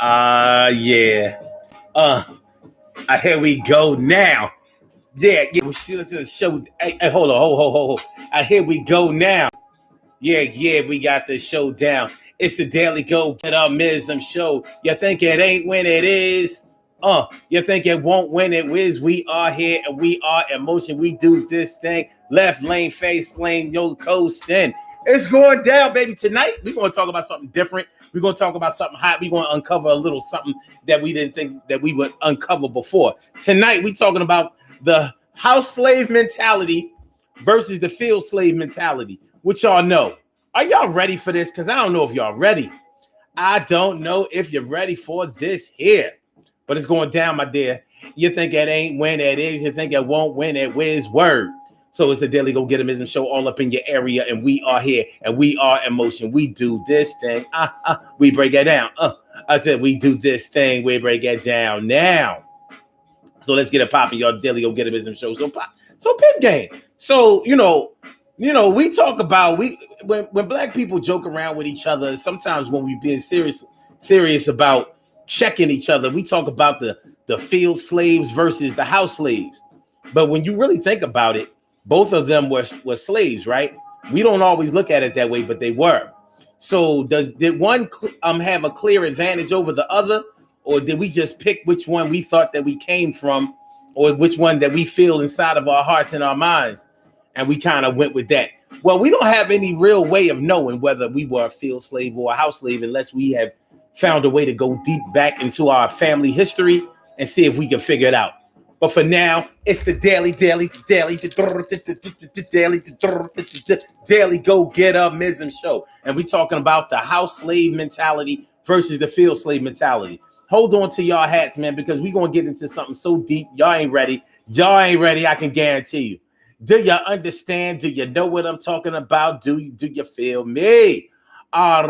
Yeah. Uh, Here we go now. Yeah. We see the show. Hey, hold on. Hold. Here we go now. Yeah. We got the show down. It's the Daily Gogetemism Show. You think it ain't when it is? You think it won't when it is? We are here and we are in motion. We do this thing. Left lane, face lane, yo coasting. It's going down, baby. Tonight, we're going to talk about something different. We're going to talk about something hot. We're going to uncover a little something that we didn't think that we would uncover before. Tonight, we're talking about the house slave mentality versus the field slave mentality, which y'all know. Are y'all ready for this? Because I don't know if y'all ready. I don't know if you're ready for this here. But it's going down, my dear. You think it ain't when it is. You think it won't when it is. Word. So it's the Daily Gogetemism Show all up in your area. And we are here. And we are in motion. We do this thing. We break it down. I said we do this thing. We break it down now. So let's get it popping, y'all. Daily Gogetemism Show. So pit game. So, we talk about when black people joke around with each other, sometimes when we being serious about checking each other, we talk about the field slaves versus the house slaves. But when you really think about it, both of them were slaves, right? We don't always look at it that way, but they were. So did one have a clear advantage over the other, or did we just pick which one we thought that we came from, or which one that we feel inside of our hearts and our minds, and we kind of went with that? Well, we don't have any real way of knowing whether we were a field slave or a house slave unless we have found a way to go deep back into our family history and see if we can figure it out. But for now, it's the Daily Gogetemism Show. And we're talking about the house slave mentality versus the field slave mentality. Hold on to y'all hats, man, because we're going to get into something so deep. Y'all ain't ready. I can guarantee you. Do you understand? Do you know what I'm talking about? Do you feel me? All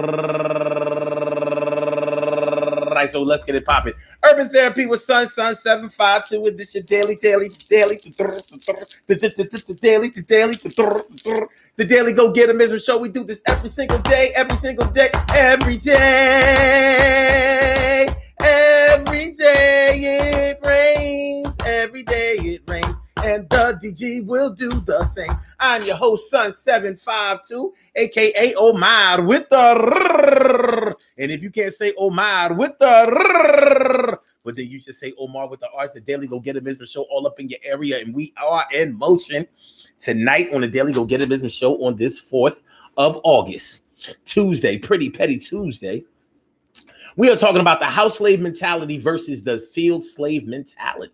right, so let's get it popping. Urban Therapy with Sun 752. And this your daily. The Daily Gogetemism Show. We do this every single day. It rains. Every day it rains. And the DG will do the same. I'm your host, Sun 752, aka Omar with the. And if you can't say Omar with the, but then you should say Omar with the R's. The Daily Gogetemism Show all up in your area, and we are in motion tonight on the Daily Gogetemism Show on this 4th of August, Tuesday, pretty petty Tuesday. We are talking about the house slave mentality versus the field slave mentality.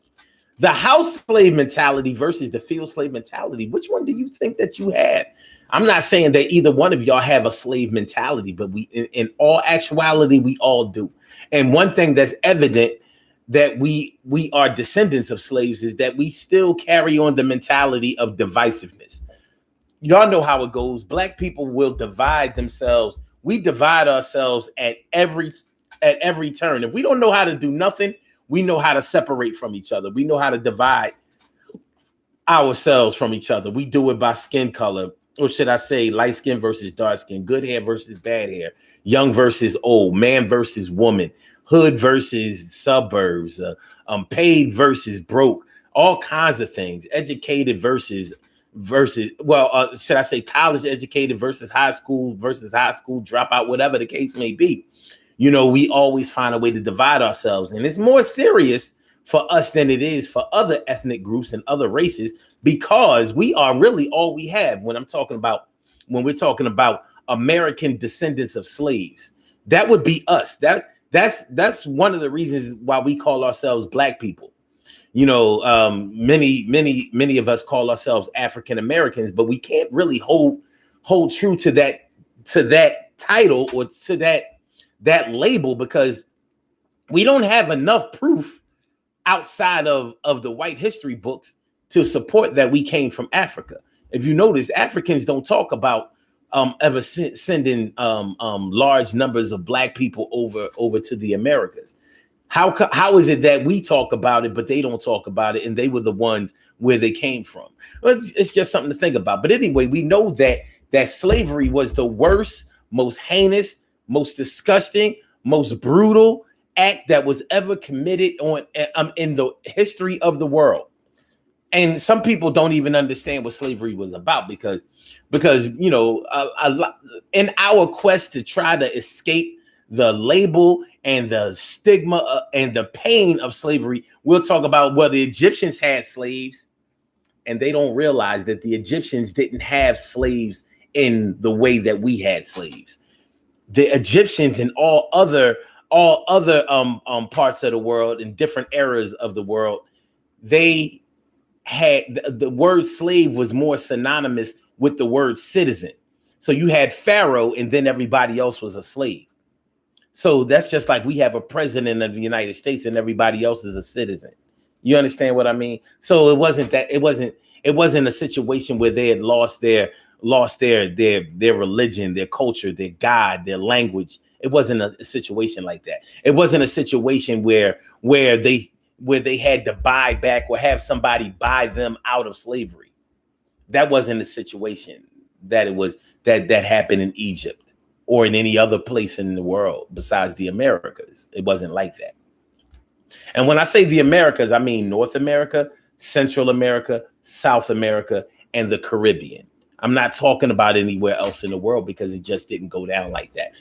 The house slave mentality versus the field slave mentality. Which one do you think that you have? I'm not saying that either one of y'all have a slave mentality, but we, in all actuality, we all do. And one thing that's evident that we are descendants of slaves is that we still carry on the mentality of divisiveness. Y'all know how it goes. Black people will divide themselves. We divide ourselves at every turn. If we don't know how to do nothing, we know how to separate from each other. We know how to divide ourselves from each other. We do it by skin color, or should I say light skin versus dark skin, good hair versus bad hair, young versus old, man versus woman, hood versus suburbs, paid versus broke, all kinds of things, educated versus should I say college educated versus high school dropout, whatever the case may be. We always find a way to divide ourselves, and it's more serious for us than it is for other ethnic groups and other races, because we are really all we have when we're talking about American descendants of slaves. That would be us. That's one of the reasons why we call ourselves Black people. Many of us call ourselves African Americans, but we can't really hold true to that title or to that label, because we don't have enough proof outside of the white history books to support that we came from Africa. If you notice, Africans don't talk about ever sending large numbers of Black people over to the Americas. How is it that we talk about it, but they don't talk about it, and they were the ones where they came from? Well, it's just something to think about. But anyway, we know that slavery was the worst, most heinous, most disgusting, most brutal, act that was ever committed on in the history of the world. And some people don't even understand what slavery was about because in our quest to try to escape the label and the stigma and the pain of slavery, we'll talk about whether the Egyptians had slaves, and they don't realize that the Egyptians didn't have slaves in the way that we had slaves. The Egyptians and all other parts of the world in different eras of the world, they had the word slave was more synonymous with the word citizen. So you had Pharaoh, and then everybody else was a slave. So that's just like we have a president of the United States and everybody else is a citizen. You understand what I mean? So it wasn't a situation where they had lost their religion, their culture, their God, their language. It wasn't a situation like that. It wasn't a situation where they had to buy back or have somebody buy them out of slavery. That wasn't a situation that happened in Egypt or in any other place in the world besides the Americas. It wasn't like that. And when I say the Americas, I mean North America, Central America, South America, and the Caribbean. I'm not talking about anywhere else in the world because it just didn't go down like that.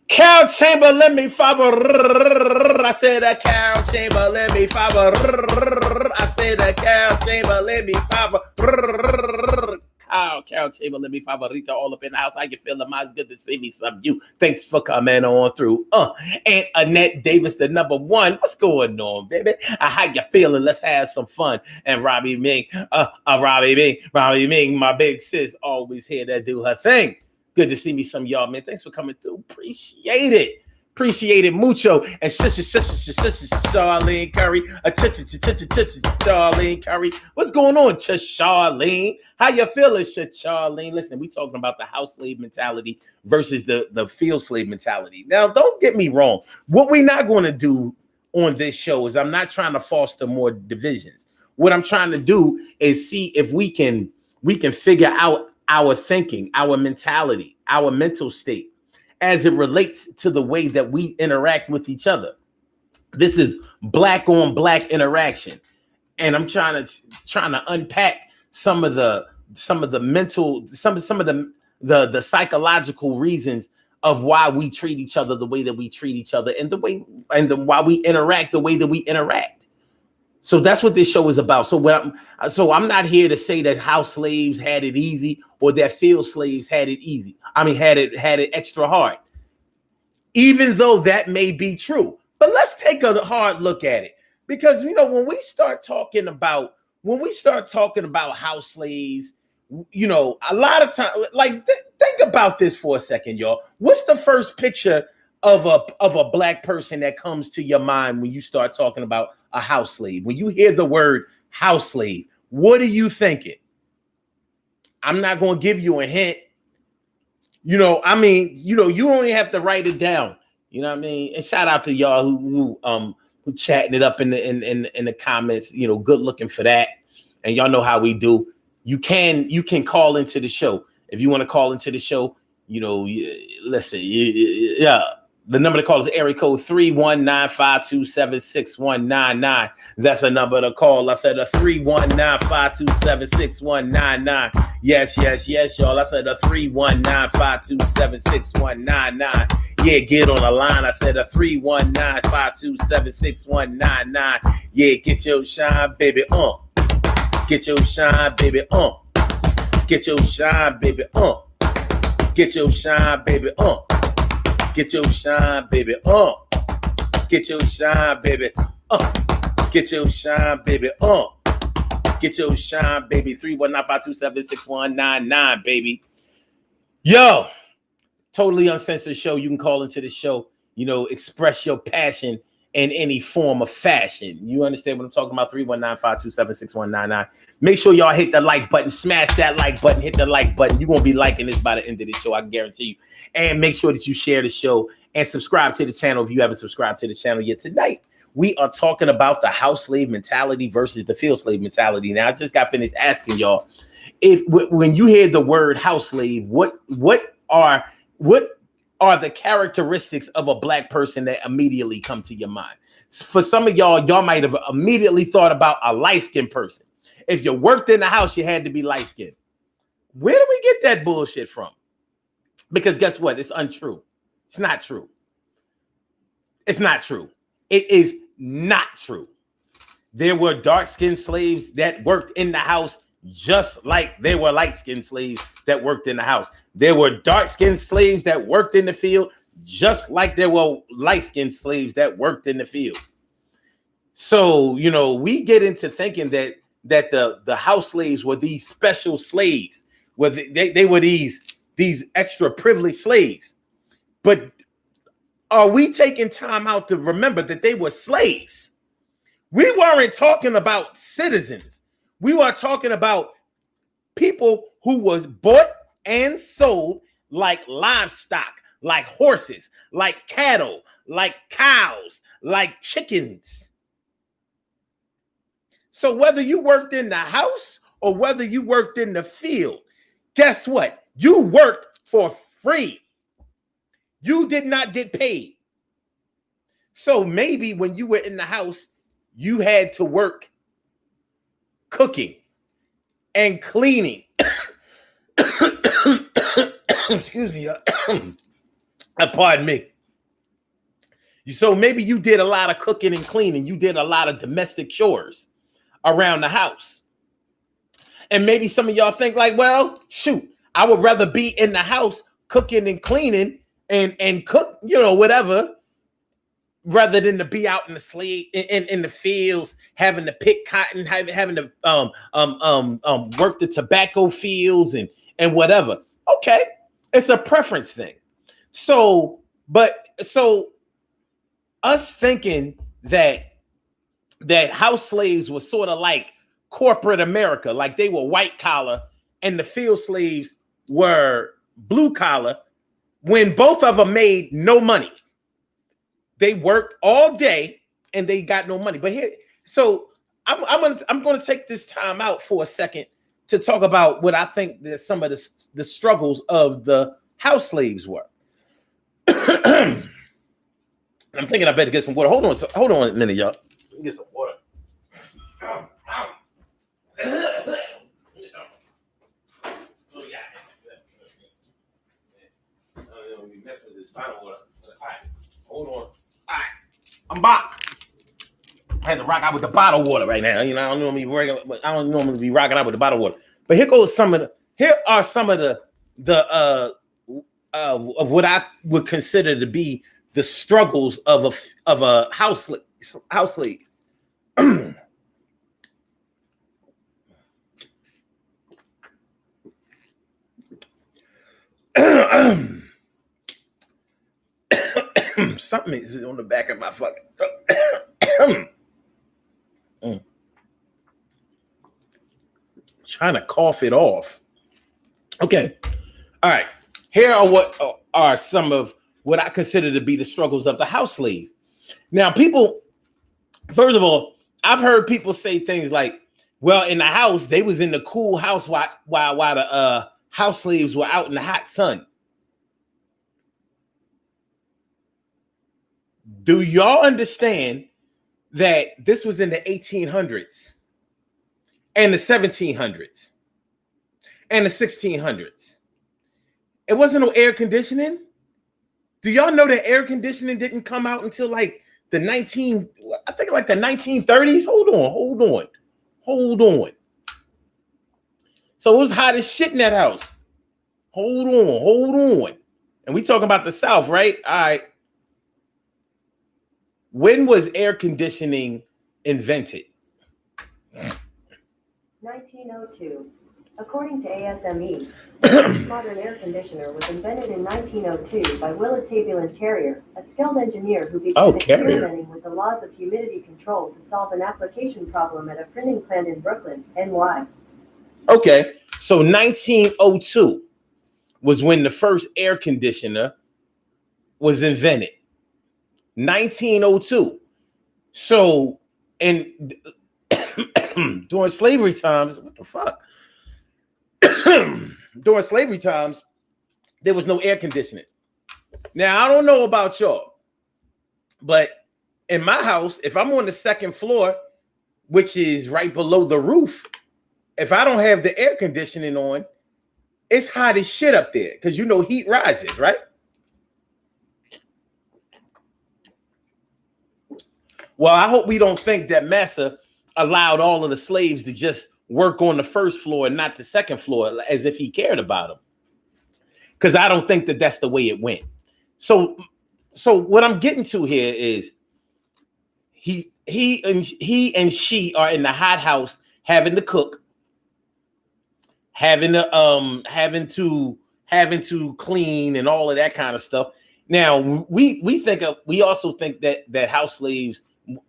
Carol Chamber, let me favor. I said a Carol Chamber, let me favor. I said a Carol Chamber, let me favor. Carol Chamber, let me favorita all up in the house. How you feeling? It's good to see me some you. Thanks for coming on through. And Annette Davis, the number one. What's going on, baby? How you feeling? Let's have some fun. And Robbie Ming, Robbie Ming, my big sis, always here to do her thing. Good to see me some y'all, man. Thanks for coming through. Appreciate it. Appreciate it mucho. And Charlene Curry. Charlene Curry. What's going on, Charlene? How you feeling, Charlene? Listen, we talking about the house slave mentality versus the field slave mentality. Now, don't get me wrong. What we're not going to do on this show is I'm not trying to foster more divisions. What I'm trying to do is see if we can figure out our thinking, our mentality, our mental state as it relates to the way that we interact with each other. This is black on black interaction. And I'm trying to unpack some of the mental, some of the psychological reasons of why we treat each other the way that we treat each other and why we interact the way that we interact. So that's what this show is about. So I'm not here to say that house slaves had it easy or that field slaves had it easy. I mean, had it extra hard, even though that may be true. But let's take a hard look at it, because when we start talking about house slaves, a lot of time, like think about this for a second, y'all. What's the first picture of a black person that comes to your mind when you start talking about a house slave? When you hear the word house slave, what are you thinking? I'm not going to give you a hint. You only have to write it down. You know what I mean? And shout out to y'all who chatting it up in the comments. Good looking for that. And y'all know how we do. You can call into the show if you want to call into the show. Listen, yeah. The number to call is area code 319-527-6199. That's a number to call. I said a 319-527-6199. Yes, y'all. I said a 319-527-6199. Yeah, get on the line. I said a 319-527-6199. Yeah, get your shine, baby, Get your shine, baby, Get your shine, baby, Get your shine, baby, Get your shine, baby, Get your shine, baby, Get your shine, baby, Get your shine, baby. 319-527-6199, baby. Yo, totally uncensored show. You can call into the show, express your passion in any form of fashion. You understand what I'm talking about? 319-527-6199. Make sure y'all hit the like button. Smash that like button. Hit the like button. You're going to be liking this by the end of the show. I guarantee you. And make sure that you share the show and subscribe to the channel if you haven't subscribed to the channel yet. Tonight, we are talking about the house slave mentality versus the field slave mentality. Now, I just got finished asking y'all, when you hear the word house slave, what are the characteristics of a black person that immediately come to your mind? For some of y'all might have immediately thought about a light-skinned person. If you worked in the house, you had to be light-skinned. Where do we get that bullshit from? Because guess what? It's untrue. It's not true. It's not true. It is not true. There were dark-skinned slaves that worked in the house just like there were light-skinned slaves that worked in the house. There were dark-skinned slaves that worked in the field just like there were light-skinned slaves that worked in the field. So, you know, we get into thinking that the house slaves were these special slaves, where they were these extra privileged slaves. But are we taking time out to remember that they were slaves? We weren't talking about citizens. We were talking about people who was bought and sold like livestock, like horses, like cattle, like cows, like chickens. So whether you worked in the house or whether you worked in the field, guess what? You worked for free. You did not get paid. So maybe when you were in the house, you had to work cooking and cleaning. Excuse me. Pardon me. So maybe you did a lot of cooking and cleaning. You did a lot of domestic chores around the house. And maybe some of y'all think like, well, shoot, I would rather be in the house cooking and cleaning and cook, you know, whatever, rather than to be out in the slave in the fields, having to pick cotton, having to work the tobacco fields and whatever. Okay, it's a preference thing. So us thinking that house slaves were sort of like corporate America, like they were white collar and the field slaves were blue collar, when both of them made no money. They worked all day and they got no money. But here, so I'm going to take this time out for a second to talk about what I think that some of the struggles of the house slaves were. I'm thinking I better get some water. Hold on a minute, y'all. Let me get some water. Messing with this bottle water. All right, hold on. All right, I'm back. I had to rock out with the bottled water right now. You know, I don't normally be rocking out with the bottled water. But here are some of the of what I would consider to be the struggles of a house slave. Something is on the back of my fucking trying to cough it off. Okay. All right. Here are what are some of what I consider to be the struggles of the house slave. Now, people, first of all, I've heard people say things like, well, in the house, they was in the cool house while the house slaves were out in the hot sun. Do y'all understand that this was in the 1800s and the 1700s and the 1600s? It wasn't no air conditioning. Do y'all know that air conditioning didn't come out until like the 1930s? Hold on. So it was hot as shit in that house. Hold on. And we talking about the South, right? All right. When was air conditioning invented? 1902. According to ASME, modern air conditioner was invented in 1902 by Willis Haviland Carrier, a skilled engineer who began experimenting with the laws of humidity control to solve an application problem at a printing plant in Brooklyn, NY. Okay, so 1902 was when the first air conditioner was invented. 1902. So, and during slavery times, what the fuck? During slavery times, there was no air conditioning. Now, I don't know about y'all, but in my house, if I'm on the second floor, which is right below the roof, if I don't have the air conditioning on, it's hot as shit up there because you know heat rises, right? Well, I hope we don't think that Massa allowed all of the slaves to just work on the first floor and not the second floor as if he cared about them. Because I don't think that that's the way it went. So what I'm getting to here is he and she are in the hot house having to cook, having to clean and all of that kind of stuff. Now we also think that house slaves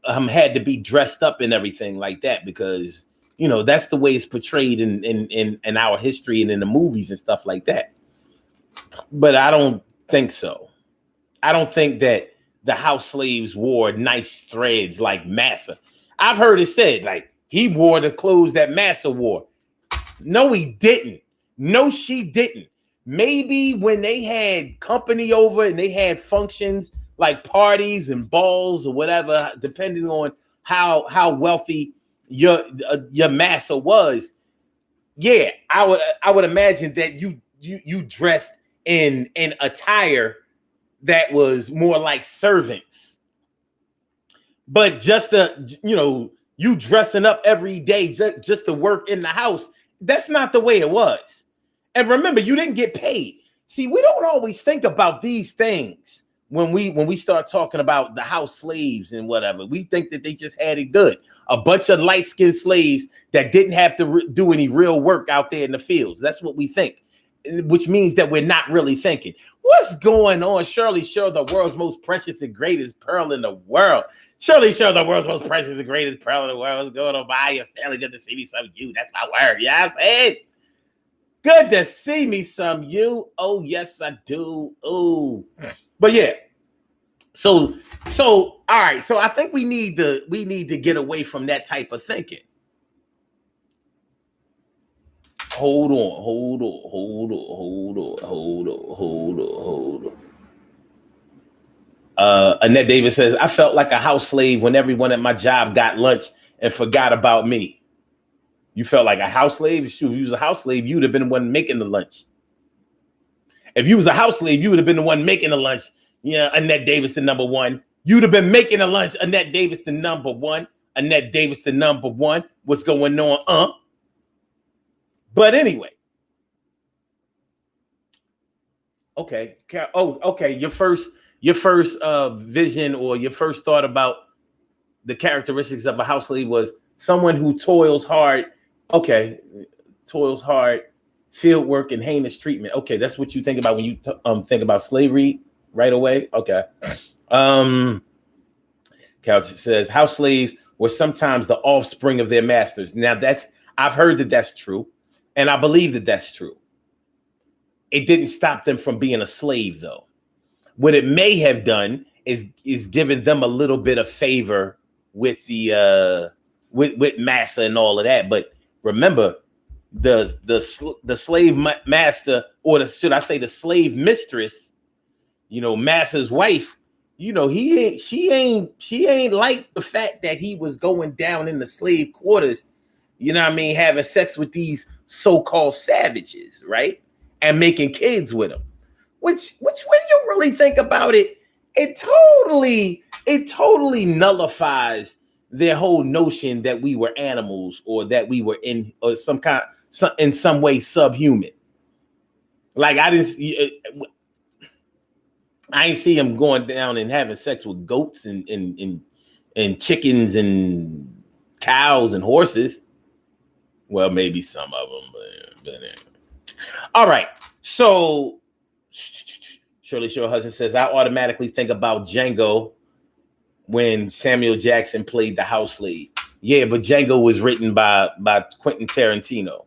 had to be dressed up and everything like that because you know that's the way it's portrayed in our history and in the movies and stuff like that. But I don't think so. I don't think that the house slaves wore nice threads like Massa. I've heard it said like he wore the clothes that Massa wore. No, he didn't. No, she didn't. Maybe when they had company over and they had functions like parties and balls or whatever, depending on how wealthy your Massa was. Yeah, I would imagine that you dressed in attire that was more like servants. But just you dressing up every day just to work in the house, that's not the way it was. And remember, you didn't get paid. See, we don't always think about these things when we start talking about the house slaves and whatever. We think that they just had it good. A bunch of light-skinned slaves that didn't have to do any real work out there in the fields. That's what we think, which means that we're not really thinking. What's going on? Shirley Sure, the world's most precious and greatest pearl in the world. Shirley Sure, the world's most precious and greatest pearl in the world. What's going on, by your family? Good to see me some you. That's my word. Yeah, I said. Good to see me some you. Oh, yes, I do. Oh, but yeah. So all right. So I think we need to get away from that type of thinking. Hold on. Annette Davis says, I felt like a house slave when everyone at my job got lunch and forgot about me. You felt like a house slave? Shoot, if you was a house slave, you would have been the one making the lunch. If you was a house slave, you would have been the one making the lunch. Yeah, Annette Davis, the number one. You'd have been making the lunch. Annette Davis, the number one. Annette Davis, the number one. What's going on? But anyway. Okay. Oh, okay. Your first vision or your first thought about the characteristics of a house slave was someone who toils hard. Okay. Toils hard, field work, and heinous treatment. Okay. That's what you think about when you think about slavery right away. Okay. Couch says house slaves were sometimes the offspring of their masters. Now I've heard that that's true. And I believe that that's true. It didn't stop them from being a slave, though. What it may have done is given them a little bit of favor with the with Massa and all of that. But remember, the slave master, or should I say the slave mistress, Massa's wife, she ain't like the fact that he was going down in the slave quarters, having sex with these so-called savages, right? And making kids with them. Which when you really think about it, it totally nullifies their whole notion that we were animals or that we were in some way subhuman. Like I didn't see him going down and having sex with goats and chickens and cows and horses. Well, maybe some of them, but anyway. All right. So Shirley Shore Hudson says, I automatically think about Django when Samuel Jackson played the house slave. Yeah, but Django was written by Quentin Tarantino.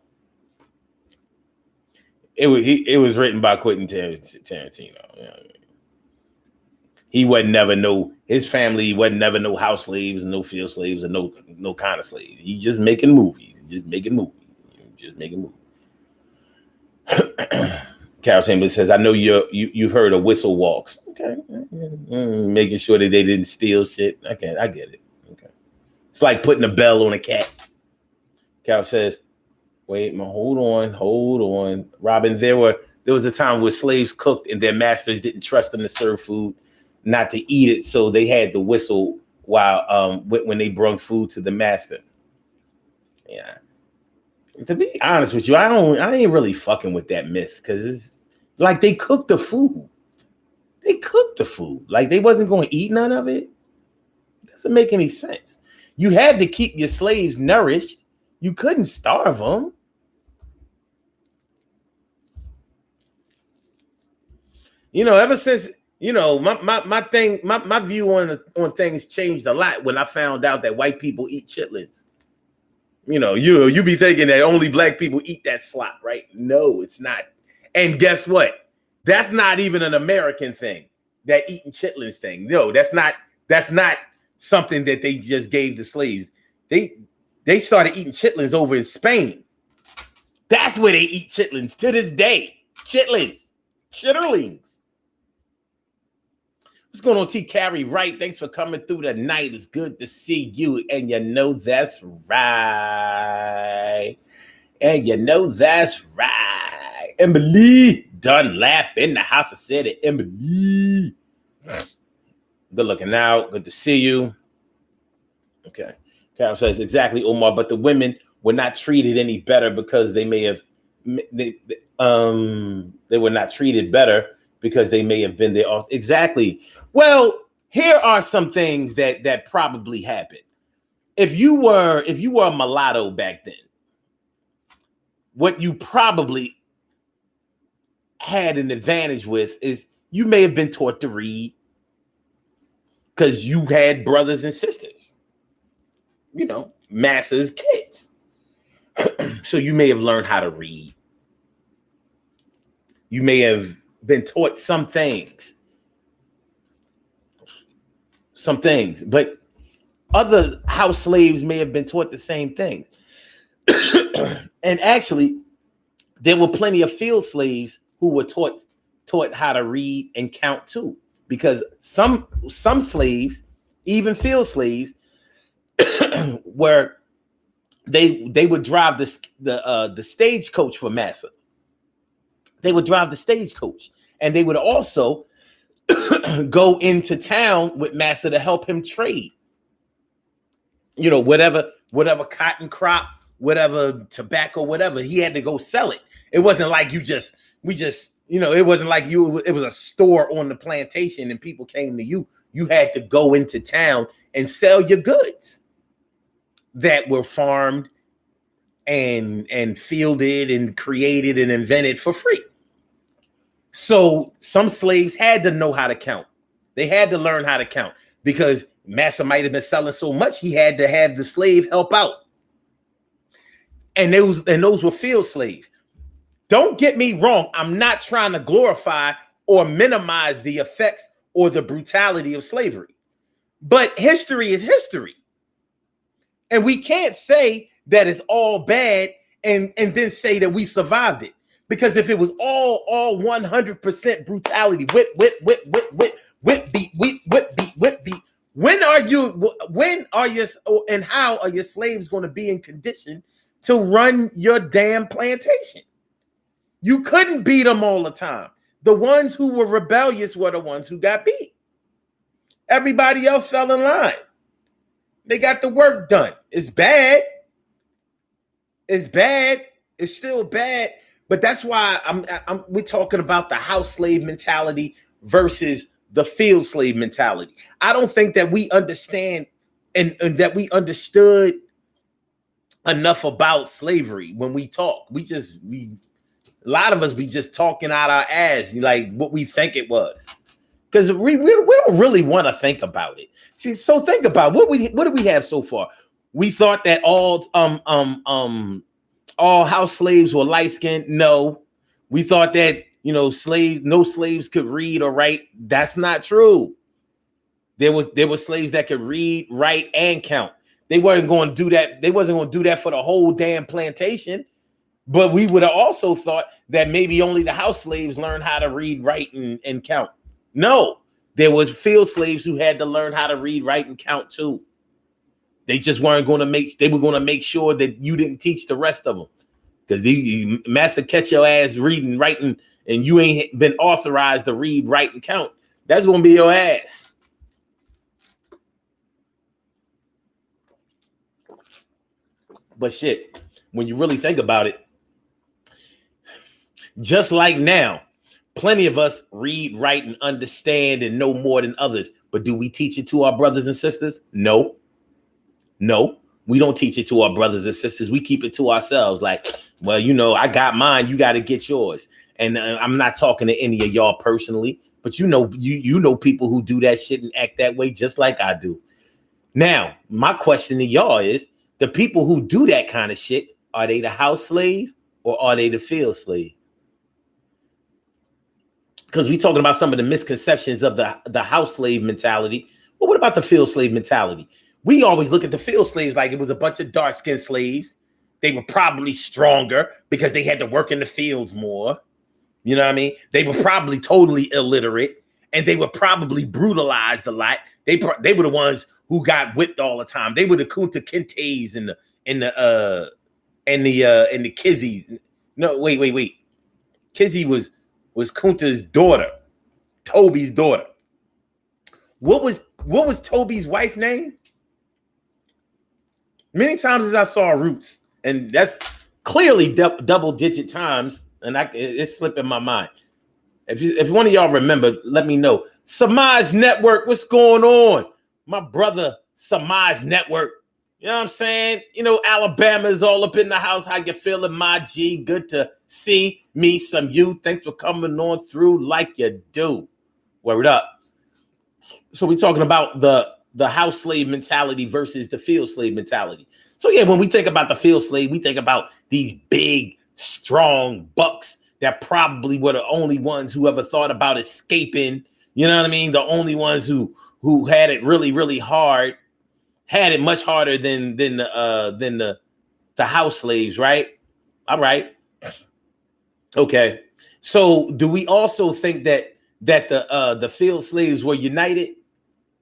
It was written by Quentin Tarantino. He wasn't never his family wasn't never no house slaves, no field slaves, or no kind of slaves. He's just making movies. Carol Chambers says, I know you've heard of whistle walks. Okay. Making sure that they didn't steal shit. Okay, I get it. Okay. It's like putting a bell on a cat. Carol says, wait, hold on. Robin, there was a time where slaves cooked and their masters didn't trust them to serve food, not to eat it, so they had to whistle while when they brought food to the master. Yeah. To be honest with you, I ain't really fucking with that myth, because it's like they cooked the food. They cooked the food. Like they wasn't going to eat none of it. It doesn't make any sense. You had to keep your slaves nourished. You couldn't starve them. You know, ever since, you know, my view on things changed a lot when I found out that white people eat chitlins. You know, you be thinking that only black people eat that slop, right? No, it's not. And guess what? That's not even an American thing, that eating chitlins thing. No, that's not something that they just gave the slaves. They started eating chitlins over in Spain. That's where they eat chitlins to this day. Chitterlings. What's going on, T. Carrie Wright? Thanks for coming through tonight. It's good to see you. And you know that's right. Emily Dunlap in the house. I said it. Emily. Good looking out. Good to see you. Okay. Carol says, exactly, Omar. But the women were not treated any better because they were not treated better because they may have been there also. Exactly. Well, here are some things that probably happened. If you were a mulatto back then, what you probably had an advantage with is you may have been taught to read because you had brothers and sisters, you know, masses, kids. So you may have learned how to read. You may have been taught some things, but other house slaves may have been taught the same things. And actually, there were plenty of field slaves who were taught how to read and count too, because some slaves, even field slaves, were they would drive the stagecoach for massa. They would drive the stagecoach, and they would also go into town with massa to help him trade. You know, whatever cotton crop, whatever tobacco, whatever, he had to go sell it. It wasn't like it wasn't like it was a store on the plantation and people came to you. You had to go into town and sell your goods that were farmed and fielded and created and invented for free. So some slaves had to know how to count. They had to learn how to count because massa might have been selling so much he had to have the slave help out. And those were field slaves. Don't get me wrong. I'm not trying to glorify or minimize the effects or the brutality of slavery. But history is history. And we can't say that it's all bad and then say that we survived it. Because if it was all 100% brutality, whip, beat, when are your and how are your slaves going to be in condition to run your damn plantation? You couldn't beat them all the time. The ones who were rebellious were the ones who got beat. Everybody else fell in line. They got the work done. It's bad. It's still bad. But that's why we're talking about the house slave mentality versus the field slave mentality. I don't think that we understand and that we understood enough about slavery when we talk. A lot of us be just talking out our ass like what we think it was, because we don't really want to think about it. See, so think about what do we have so far? We thought that all house slaves were light skinned. No, we thought that no slaves could read or write. That's not true. There were slaves that could read, write, and count. They weren't going to do that. They wasn't going to do that for the whole damn plantation. But we would have also thought that maybe only the house slaves learned how to read, write, and count. No, there was field slaves who had to learn how to read, write, and count too. They just weren't going to they were going to make sure that you didn't teach the rest of them. Because the master catch your ass reading, writing, and you ain't been authorized to read, write, and count. That's going to be your ass. But shit, when you really think about it, just like now, plenty of us read, write, and understand and know more than others. But do we teach it to our brothers and sisters? No. No, we don't teach it to our brothers and sisters. We keep it to ourselves. Like, well, you know, I got mine. You got to get yours. And I'm not talking to any of y'all personally, but you know people who do that shit and act that way just like I do. Now, my question to y'all is, the people who do that kind of shit, are they the house slave or are they the field slave? Because we're talking about some of the misconceptions of the house slave mentality. Well, what about the field slave mentality? We always look at the field slaves like it was a bunch of dark-skinned slaves. They were probably stronger because they had to work in the fields more. You know what I mean? They were probably totally illiterate, and they were probably brutalized a lot. They were the ones who got whipped all the time. They were the Kunta Kintes and the Kizzies. No, wait. Kizzy was Kunta's daughter, Toby's daughter. What was Toby's wife's name? Many times as I saw Roots, and that's clearly double-digit times, and it's slipping my mind. If one of y'all remember, let me know. Samaj Network, what's going on? My brother, Samaj Network. You know what I'm saying? You know, Alabama's all up in the house. How you feeling, my G? Good to see me, some you. Thanks for coming on through like you do. Word up. So we're talking about the house slave mentality versus the field slave mentality. So yeah, when we think about the field slave, we think about these big, strong bucks that probably were the only ones who ever thought about escaping. You know what I mean? The only ones who had it really, really hard, had it much harder than the house slaves, right? All right. Okay. So do we also think that the field slaves were united?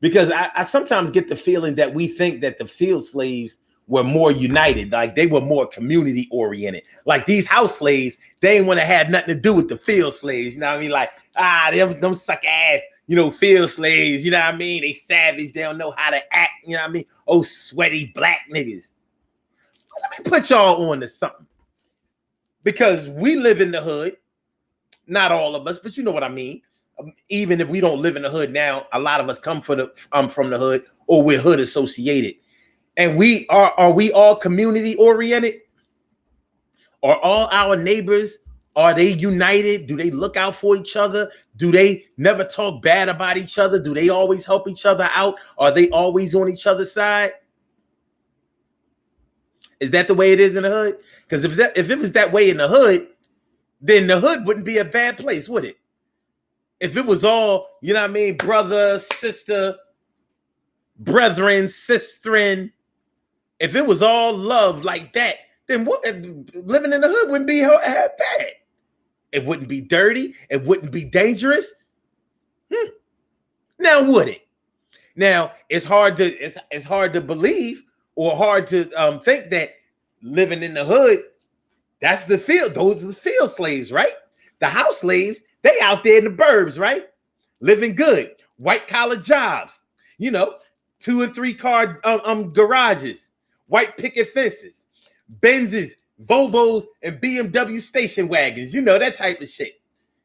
Because I sometimes get the feeling that we think that the field slaves were more united, like they were more community oriented. Like these house slaves, they ain't want to have nothing to do with the field slaves. You know what I mean? Like, them suck ass, field slaves, you know what I mean? They savage, they don't know how to act, you know what I mean? Oh, sweaty black niggas. Let me put y'all on to something. Because we live in the hood, not all of us, but you know what I mean. Even if we don't live in the hood now, a lot of us come from the hood, or we're hood associated. And are we all community oriented? Are all our neighbors, are they united? Do they look out for each other? Do they never talk bad about each other? Do they always help each other out? Are they always on each other's side? Is that the way it is in the hood? Because if it was that way in the hood, then the hood wouldn't be a bad place, would it? If it was all, you know what I mean, brother, sister, brethren, sisterin, if it was all love like that, then what? Living in the hood wouldn't be bad. It wouldn't be dirty. It wouldn't be dangerous. Now would it? Now it's hard to believe or hard to think that living in the hood, that's the field. Those are the field slaves, right? The house slaves, they out there in the burbs, right? Living good, white collar jobs, 2 and 3 car garages, white picket fences, Benzes, Volvos, and BMW station wagons, that type of shit.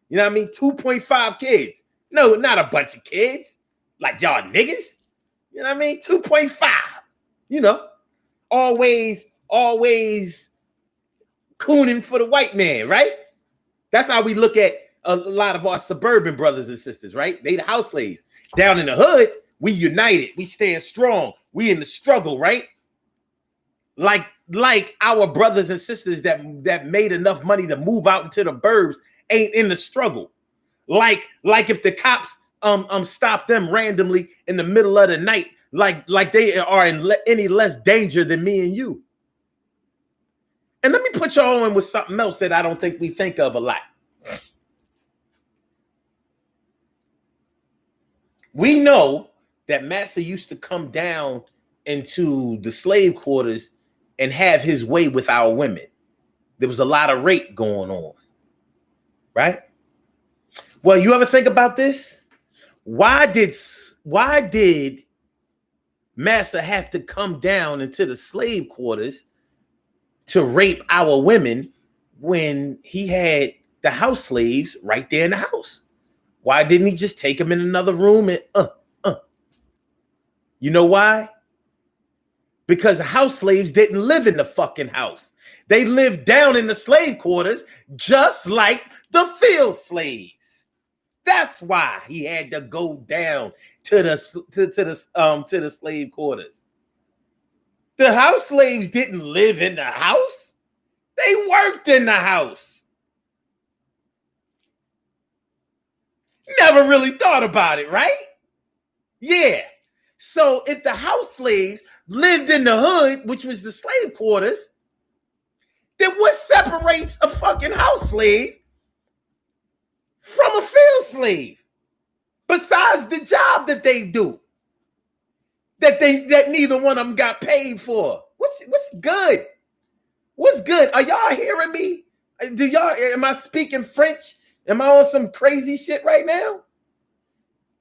You know what I mean? 2.5 kids. No, not a bunch of kids like y'all niggas. You know what I mean? 2.5. Always cooning for the white man, right? That's how we look at a lot of our suburban brothers and sisters, right? They the house slaves. Down in the hood, we united. We stand strong. We in the struggle, right? Like our brothers and sisters that made enough money to move out into the burbs ain't in the struggle. Like if the cops stop them randomly in the middle of the night, like they are in any less danger than me and you. And let me put y'all in with something else that I don't think we think of a lot. We know that Master used to come down into the slave quarters and have his way with our women. There was a lot of rape going on, right? Well, you ever think about this? Why did Master have to come down into the slave quarters to rape our women when he had the house slaves right there in the house? Why didn't he just take them in another room and You know why? Because the house slaves didn't live in the fucking house. They lived down in the slave quarters just like the field slaves. That's why he had to go down to the slave quarters. The house slaves didn't live in the house. They worked in the house. Never really thought about it, right? Yeah. So if the house slaves lived in the hood, which was the slave quarters, then what separates a fucking house slave from a field slave? Besides the job that they do, that neither one of them got paid for. What's good? What's good? Are y'all hearing me? Am I speaking French? Am I on some crazy shit right now?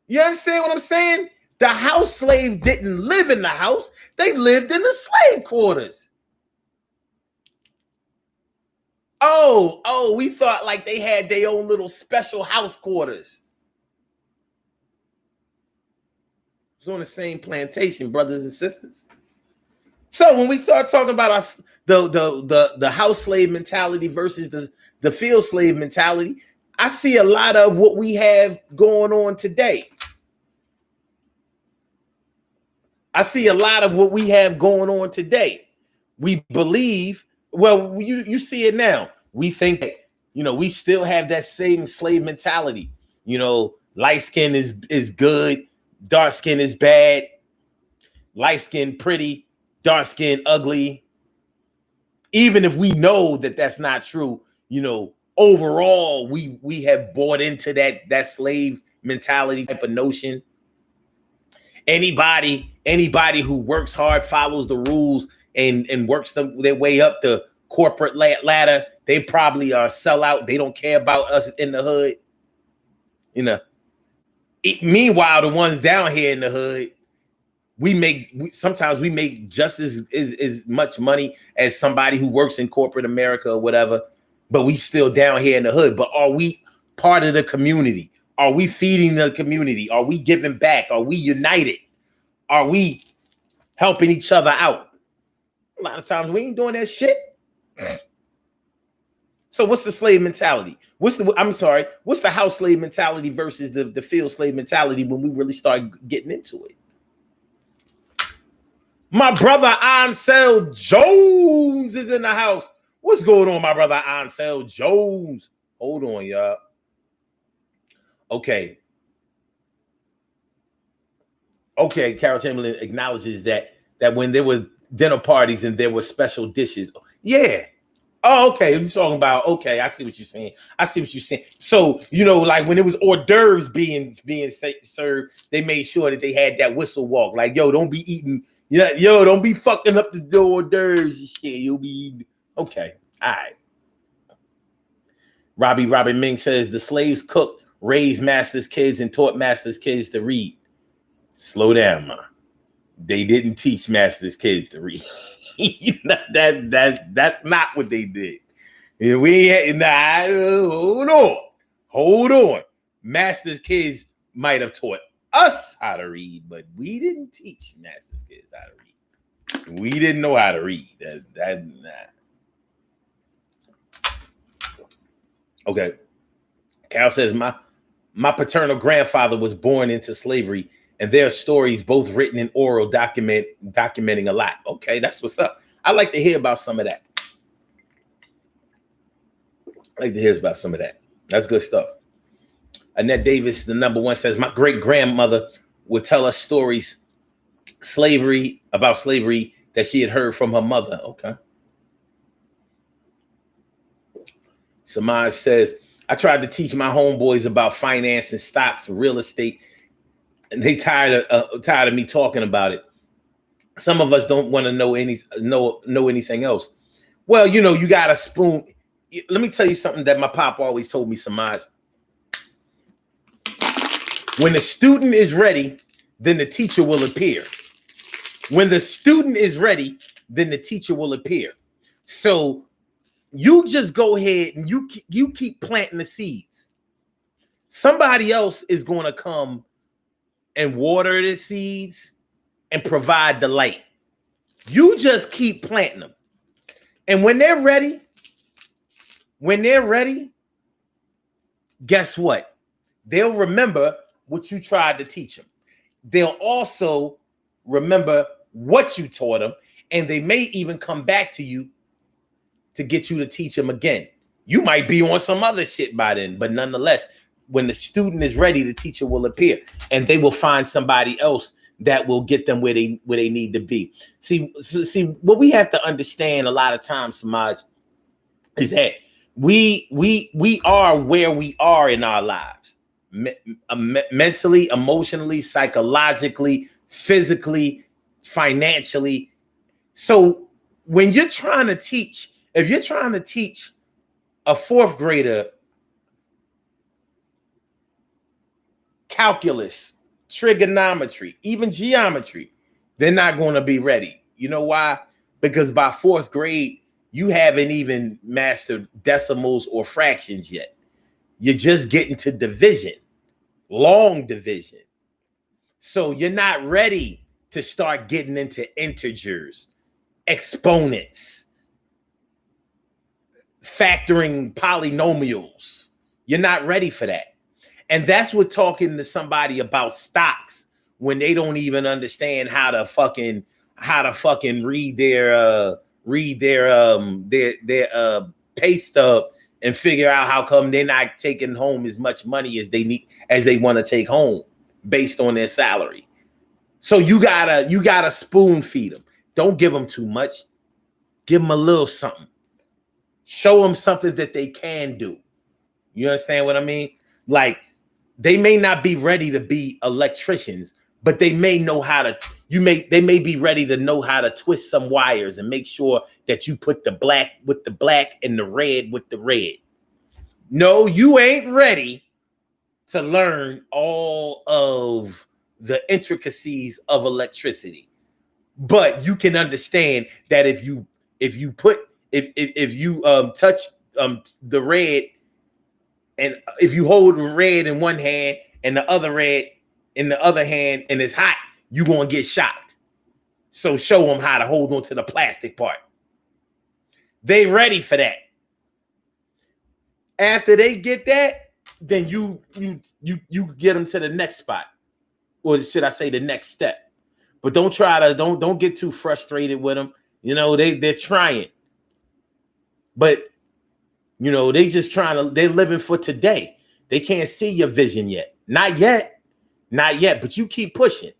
You understand what I'm saying? The house slaves didn't live in the house. They lived in the slave quarters. Oh, we thought like they had their own little special house quarters. It's on the same plantation, brothers and sisters. So when we start talking about the house slave mentality versus the field slave mentality, I see a lot of what we have going on today. We believe, well, you see it now. We think that, we still have that same slave mentality. Light skin is good, dark skin is bad, light skin pretty, dark skin ugly. Even if we know that that's not true, overall we have bought into that slave mentality type of notion. Anybody who works hard, follows the rules, and works their way up the corporate ladder, they probably are sellout. They don't care about us in the hood. Meanwhile, the ones down here in the hood, sometimes we make just as much money as somebody who works in corporate America or whatever, but we still down here in the hood. But are we part of the community? Are we feeding the community? Are we giving back? Are we united? Are we helping each other out? A lot of times we ain't doing that shit. So what's the slave mentality? What's the house slave mentality versus the field slave mentality when we really start getting into it? My brother Ansel Jones is in the house. What's going on, my brother Ansel Jones? Hold on, y'all. Okay, Carol Chamberlain acknowledges that when there were dinner parties and there were special dishes. Yeah. Oh, okay. You're talking about, okay, I see what you're saying. So, like when it was hors d'oeuvres being served, they made sure that they had that whistle walk. Like, yo, don't be eating, don't be fucking up the hors d'oeuvres and shit. You'll be eating. Okay. All right. Robbie Ming says the slaves cooked, raised master's kids, and taught master's kids to read. Slow down, ma. They didn't teach master's kids to read. That's not what they did. Hold on. Master's kids might have taught us how to read, but we didn't teach master's kids how to read. We didn't know how to read. Okay. Carol says my paternal grandfather was born into slavery, and there are stories both written and oral documenting a lot. Okay, that's what's up. I like to hear about some of that. That's good stuff. Annette Davis, the number one, says, my great-grandmother would tell us stories about slavery that she had heard from her mother. Okay. Samaj says, I tried to teach my homeboys about finance and stocks, real estate, and they tired of me talking about it. Some of us don't want to know anything else. Well, you got a spoon. Let me tell you something that my pop always told me, Samaj. When the student is ready, then the teacher will appear. When the student is ready, then the teacher will appear. So you just go ahead and you keep planting the seeds. Somebody else is going to come and water the seeds and provide the light. You just keep planting them. And when they're ready, guess what? They'll remember what you tried to teach them. They'll also remember what you taught them, and they may even come back to you to get you to teach them again. You might be on some other shit by then, but nonetheless, when the student is ready, the teacher will appear, and they will find somebody else that will get them where they need to be. See, what we have to understand a lot of times, Samaj, is that we are where we are in our lives, mentally, emotionally, psychologically, physically, financially. So when you're trying to teach, if you're trying to teach a fourth grader calculus, trigonometry, even geometry, they're not going to be ready. You know why? Because by fourth grade, you haven't even mastered decimals or fractions yet. You're just getting to division, long division. So you're not ready to start getting into integers, exponents, factoring polynomials. You're not ready for that. And that's what talking to somebody about stocks when they don't even understand how to fucking read their pay stub and figure out how come they're not taking home as much money as they want to take home based on their salary. So you gotta spoon feed them. Don't give them too much. Give them a little something. Show them something that they can do. You understand what I mean? Like, they may not be ready to be electricians, but they may know how to. They may be ready to know how to twist some wires and make sure that you put the black with the black and the red with the red. No, you ain't ready to learn all of the intricacies of electricity, but you can understand that if you touch the red, and if you hold the red in one hand and the other red in the other hand and it's hot, you're going to get shocked. So show them how to hold on to the plastic part. They ready for that. After they get that, then you get them to the next spot. Or should I say the next step? But don't get too frustrated with them. They're trying. But they're living for today. They can't see your vision yet. Not yet, but you keep pushing,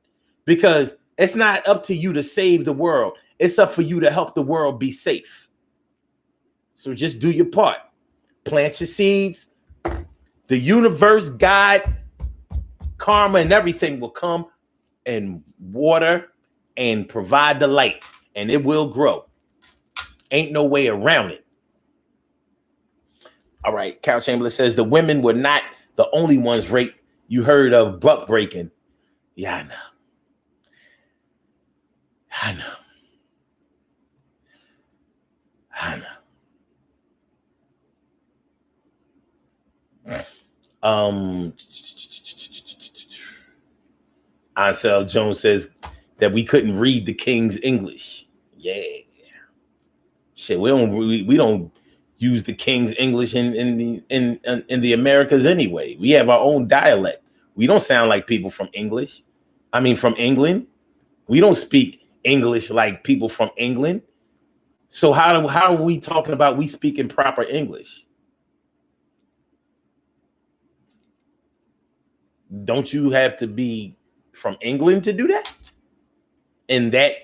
because it's not up to you to save the world. It's up for you to help the world be safe. So just do your part. Plant your seeds. The universe, God, karma, and everything will come and water and provide the light, and it will grow. Ain't no way around it. All right, Carol Chamberlain says the women were not the only ones raped. You heard of buck breaking. Yeah, I know. Ansel Jones says that we couldn't read the King's English. Yeah. Shit, we don't use the King's English in the Americas anyway. We have our own dialect. We don't sound like people from England. We don't speak English like people from England. So how are we talking about we speak in proper English? Don't you have to be from England to do that? In that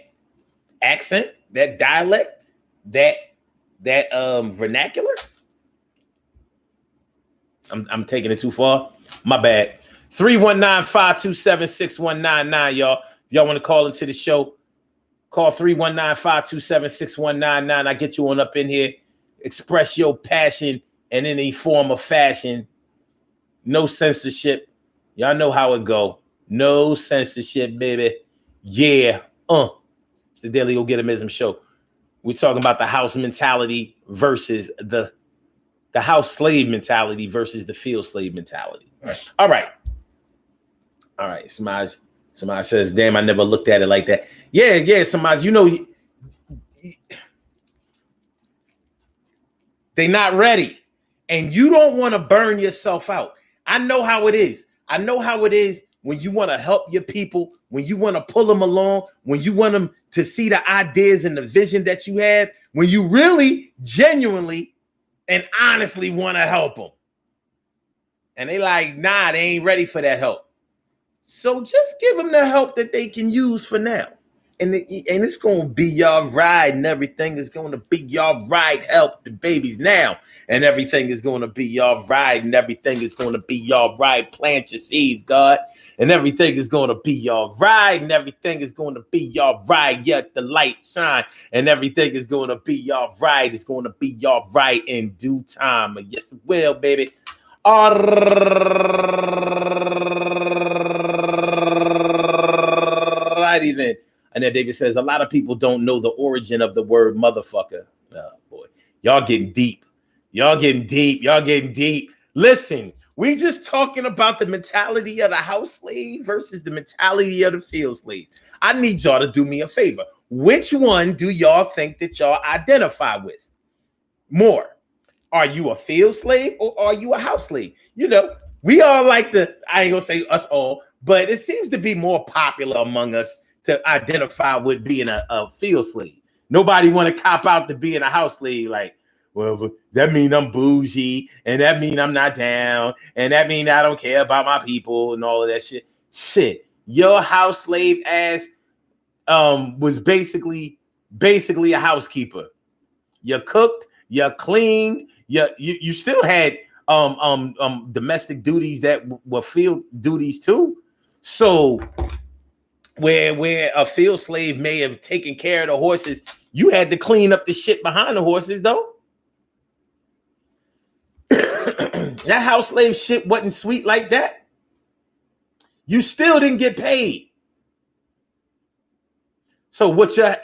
accent, that dialect, that vernacular? I'm taking it too far. My bad. 319-527-6199, y'all. If y'all want to call into the show, call 319-527-6199. I get you on up in here. Express your passion in any form of fashion. No censorship. Y'all know how it go. No censorship, baby. Yeah. It's the Daily Gogetemism Show. We're talking about the house mentality versus the house slave mentality versus the field slave mentality. All right. Somebody says, damn, I never looked at it like that. Yeah, somebody, you know, they're not ready. And you don't want to burn yourself out. I know how it is. I know how it is when you want to help your people, when you want to pull them along, when you want them to see the ideas and the vision that you have, when you really, genuinely, and honestly want to help them. And they like, nah, they ain't ready for that help. So just give them the help that they can use for now. And it's going to be y'all ride, and everything is going to be y'all ride. Help the babies now. And everything is going to be y'all ride, and everything is going to be y'all ride. Plant your seeds, God. And everything is going to be y'all ride, and everything is going to be y'all ride. Yet the light shine, and everything is going to be y'all ride. It's going to be y'all right in due time. Yes, it will, baby. Alrighty then. And then David says, a lot of people don't know the origin of the word motherfucker. Oh, boy. Y'all getting deep. Listen, we just talking about the mentality of the house slave versus the mentality of the field slave. I need y'all to do me a favor. Which one do y'all think that y'all identify with more? Are you a field slave or are you a house slave? You know, we all like I ain't gonna say us all, but it seems to be more popular among us to identify with being a field slave. Nobody want to cop out to being a house slave. Like, well, that mean I'm bougie, and that mean I'm not down, and that mean I don't care about my people and all of that shit. Shit, your house slave ass was basically a housekeeper. You cooked, you cleaned, you still had domestic duties that were field duties too. So where a field slave may have taken care of the horses, you had to clean up the shit behind the horses though. That house slave shit wasn't sweet like that. You still didn't get paid. So what your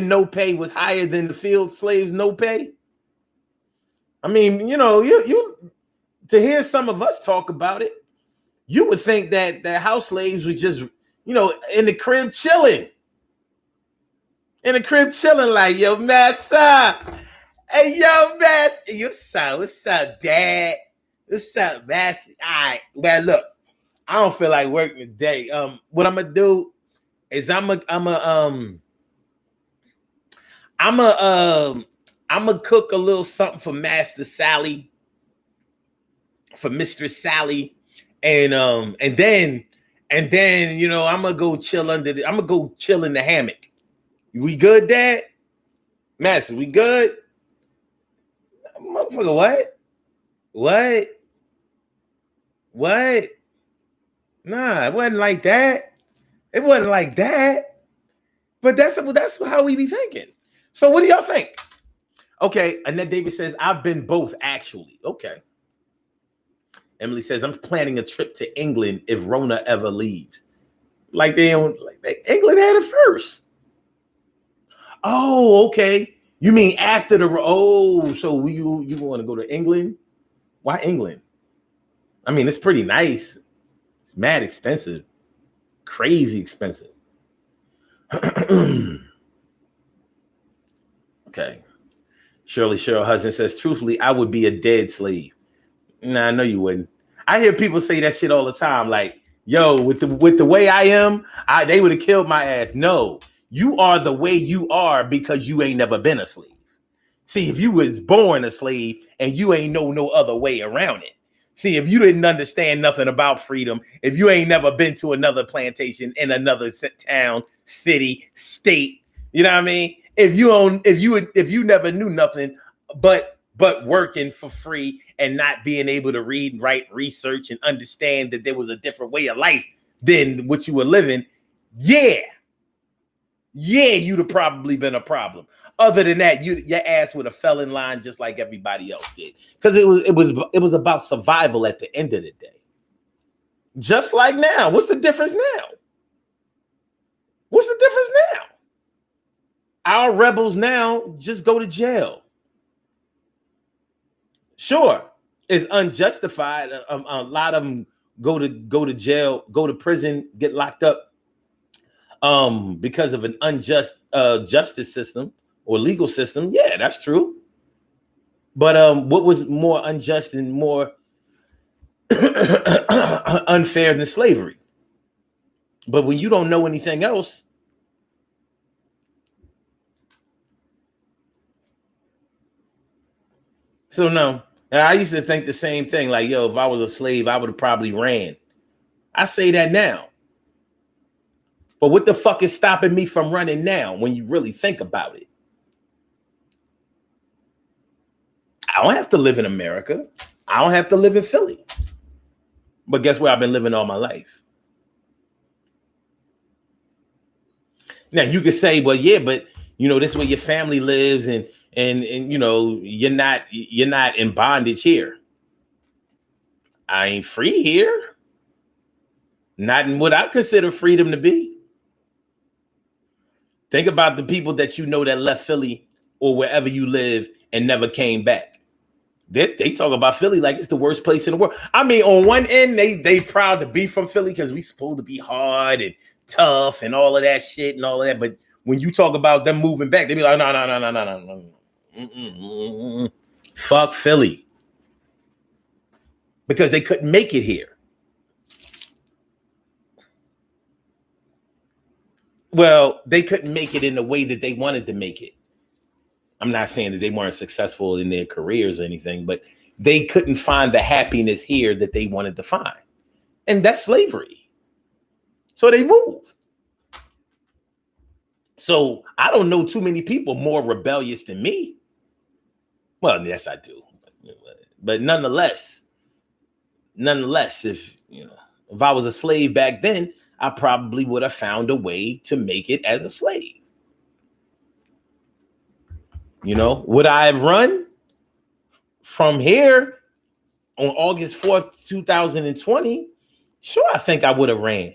no pay was higher than the field slaves' no pay? I mean, you know, you to hear some of us talk about it, you would think that the house slaves was just, you know, in the crib chilling. Like, yo, master. Hey, yo, master. What's up, dad? What's up, master? All right, man, look, I don't feel like working today. What I'm gonna do is I'm gonna cook a little something for Master Sally, for Mistress Sally, and then you know I'm gonna go chill I'm gonna go chill in the hammock. We good, Dad? Master, we good? Motherfucker, what? Nah, it wasn't like that. But that's how we be thinking. So what do y'all think? Okay, Annette Davis says, I've been both, actually. Okay. Emily says, I'm planning a trip to England if Rona ever leaves. Like England had it first. Oh, okay. You mean after so you want to go to England? Why England? I mean, it's pretty nice. It's mad expensive. Crazy expensive. Okay. Cheryl Hudson says, truthfully, I would be a dead slave. Nah, no, you wouldn't. I hear people say that shit all the time. Like, yo, with the way I am, they would have killed my ass. No, you are the way you are because you ain't never been a slave. See, if you was born a slave and you ain't know no other way around it. See, if you didn't understand nothing about freedom, if you ain't never been to another plantation in another town, city, state, you know what I mean? If you never knew nothing but but working for free and not being able to read, write, research, and understand that there was a different way of life than what you were living, yeah, you'd have probably been a problem. Other than that, your ass would have fell in line just like everybody else did, because it was about survival at the end of the day. Just like now, what's the difference now? What's the difference now? Our rebels now just go to jail. Sure, it's unjustified. A lot of them go to jail, go to prison, get locked up because of an unjust justice system or legal system. Yeah, that's true. But what was more unjust and more unfair than slavery? But when you don't know anything else, so no. I used to think the same thing. Like, yo, if I was a slave, I would have probably ran. I say that now. But what the fuck is stopping me from running now when you really think about it? I don't have to live in America. I don't have to live in Philly. But guess where I've been living all my life? Now, you could say, well, yeah, but, you know, this is where your family lives and you know, you're not in bondage here. I ain't free here. Not in what I consider freedom to be. Think about the people that you know that left Philly or wherever you live and never came back. They talk about Philly like it's the worst place in the world. I mean, on one end, they proud to be from Philly because we supposed to be hard and tough and all of that shit and all of that. But when you talk about them moving back, they be like, no. Fuck Philly. Because they couldn't make it here. Well, they couldn't make it in the way that they wanted to make it. I'm not saying that they weren't successful in their careers or anything, but they couldn't find the happiness here that they wanted to find. And that's slavery. So they moved. So I don't know too many people more rebellious than me. Well, yes, I do. But nonetheless, if I was a slave back then, I probably would have found a way to make it as a slave. You know, would I have run from here on August 4th, 2020? Sure, I think I would have ran.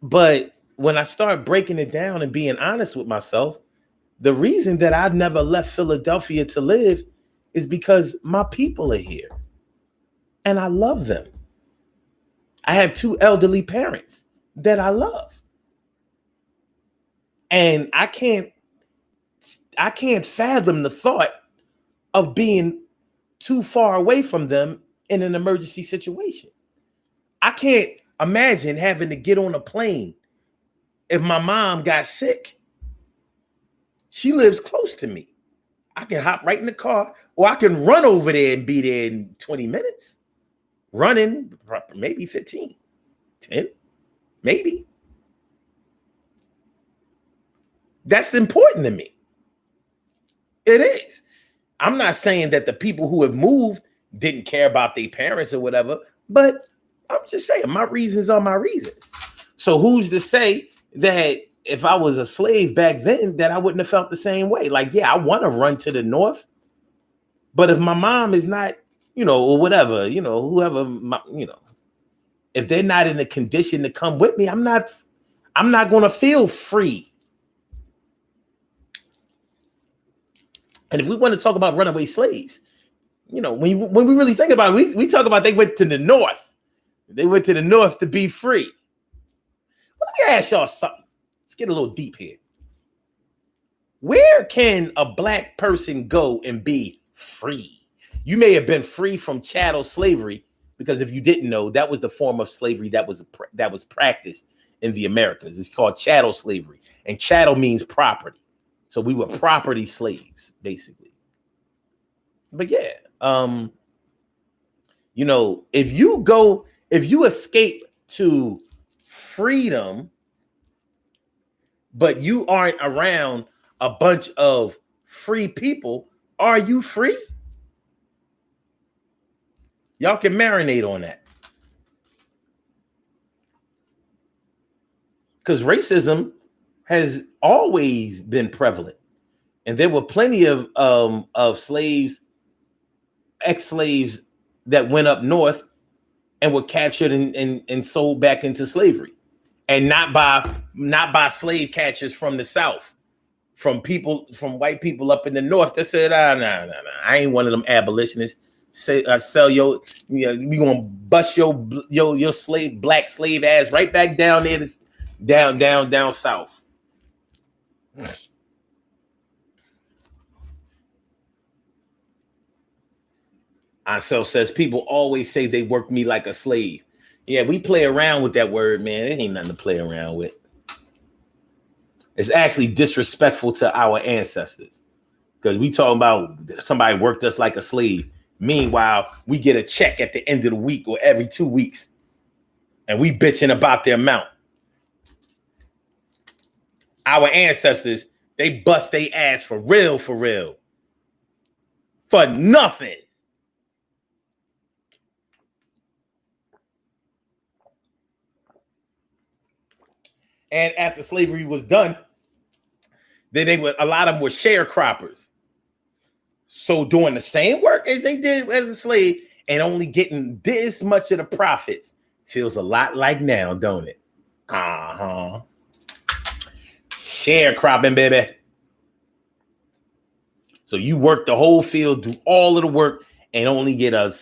But when I start breaking it down and being honest with myself, the reason that I never left Philadelphia to live is because my people are here and I love them. I have 2 elderly parents that I love. And I can't fathom the thought of being too far away from them in an emergency situation. I can't imagine having to get on a plane if my mom got sick. She lives close to me. I can hop right in the car, or I can run over there and be there in 20 minutes. Running, maybe 15, 10, maybe. That's important to me. It is. I'm not saying that the people who have moved didn't care about their parents or whatever, but I'm just saying my reasons are my reasons. So who's to say that if I was a slave back then that I wouldn't have felt the same way? Like, yeah, I want to run to the north, but if my mom is not, or whatever, whoever, if they're not in a condition to come with me, I'm not going to feel free. And if we want to talk about runaway slaves, when we really think about it, we talk about they went to the north. They went to the north to be free. Well, let me ask y'all something. Let's get a little deep here. Where can a black person go and be free? You may have been free from chattel slavery, because if you didn't know, that was the form of slavery that was practiced in the Americas. It's called chattel slavery, and chattel means property. So we were property slaves, basically. But yeah, if you escape to freedom, but you aren't around a bunch of free people, are you free? Y'all can marinate on that. Because racism has always been prevalent. And there were plenty of slaves, ex-slaves that went up north and were captured and sold back into slavery. And not by slave catchers from the South, from white people up in the North that said, nah, I ain't one of them abolitionists. Say sell we gonna bust your black slave ass right back down there, down south. Ansel says people always say they worked me like a slave. Yeah, we play around with that word, man. It ain't nothing to play around with. It's actually disrespectful to our ancestors because we talking about somebody worked us like a slave. Meanwhile, we get a check at the end of the week or every 2 weeks, and we bitching about the amount. Our ancestors, they bust their ass for real, for nothing. And after slavery was done, then a lot of them were sharecroppers. So doing the same work as they did as a slave and only getting this much of the profits feels a lot like now, don't it? Sharecropping, baby. So you work the whole field, do all of the work, and only get a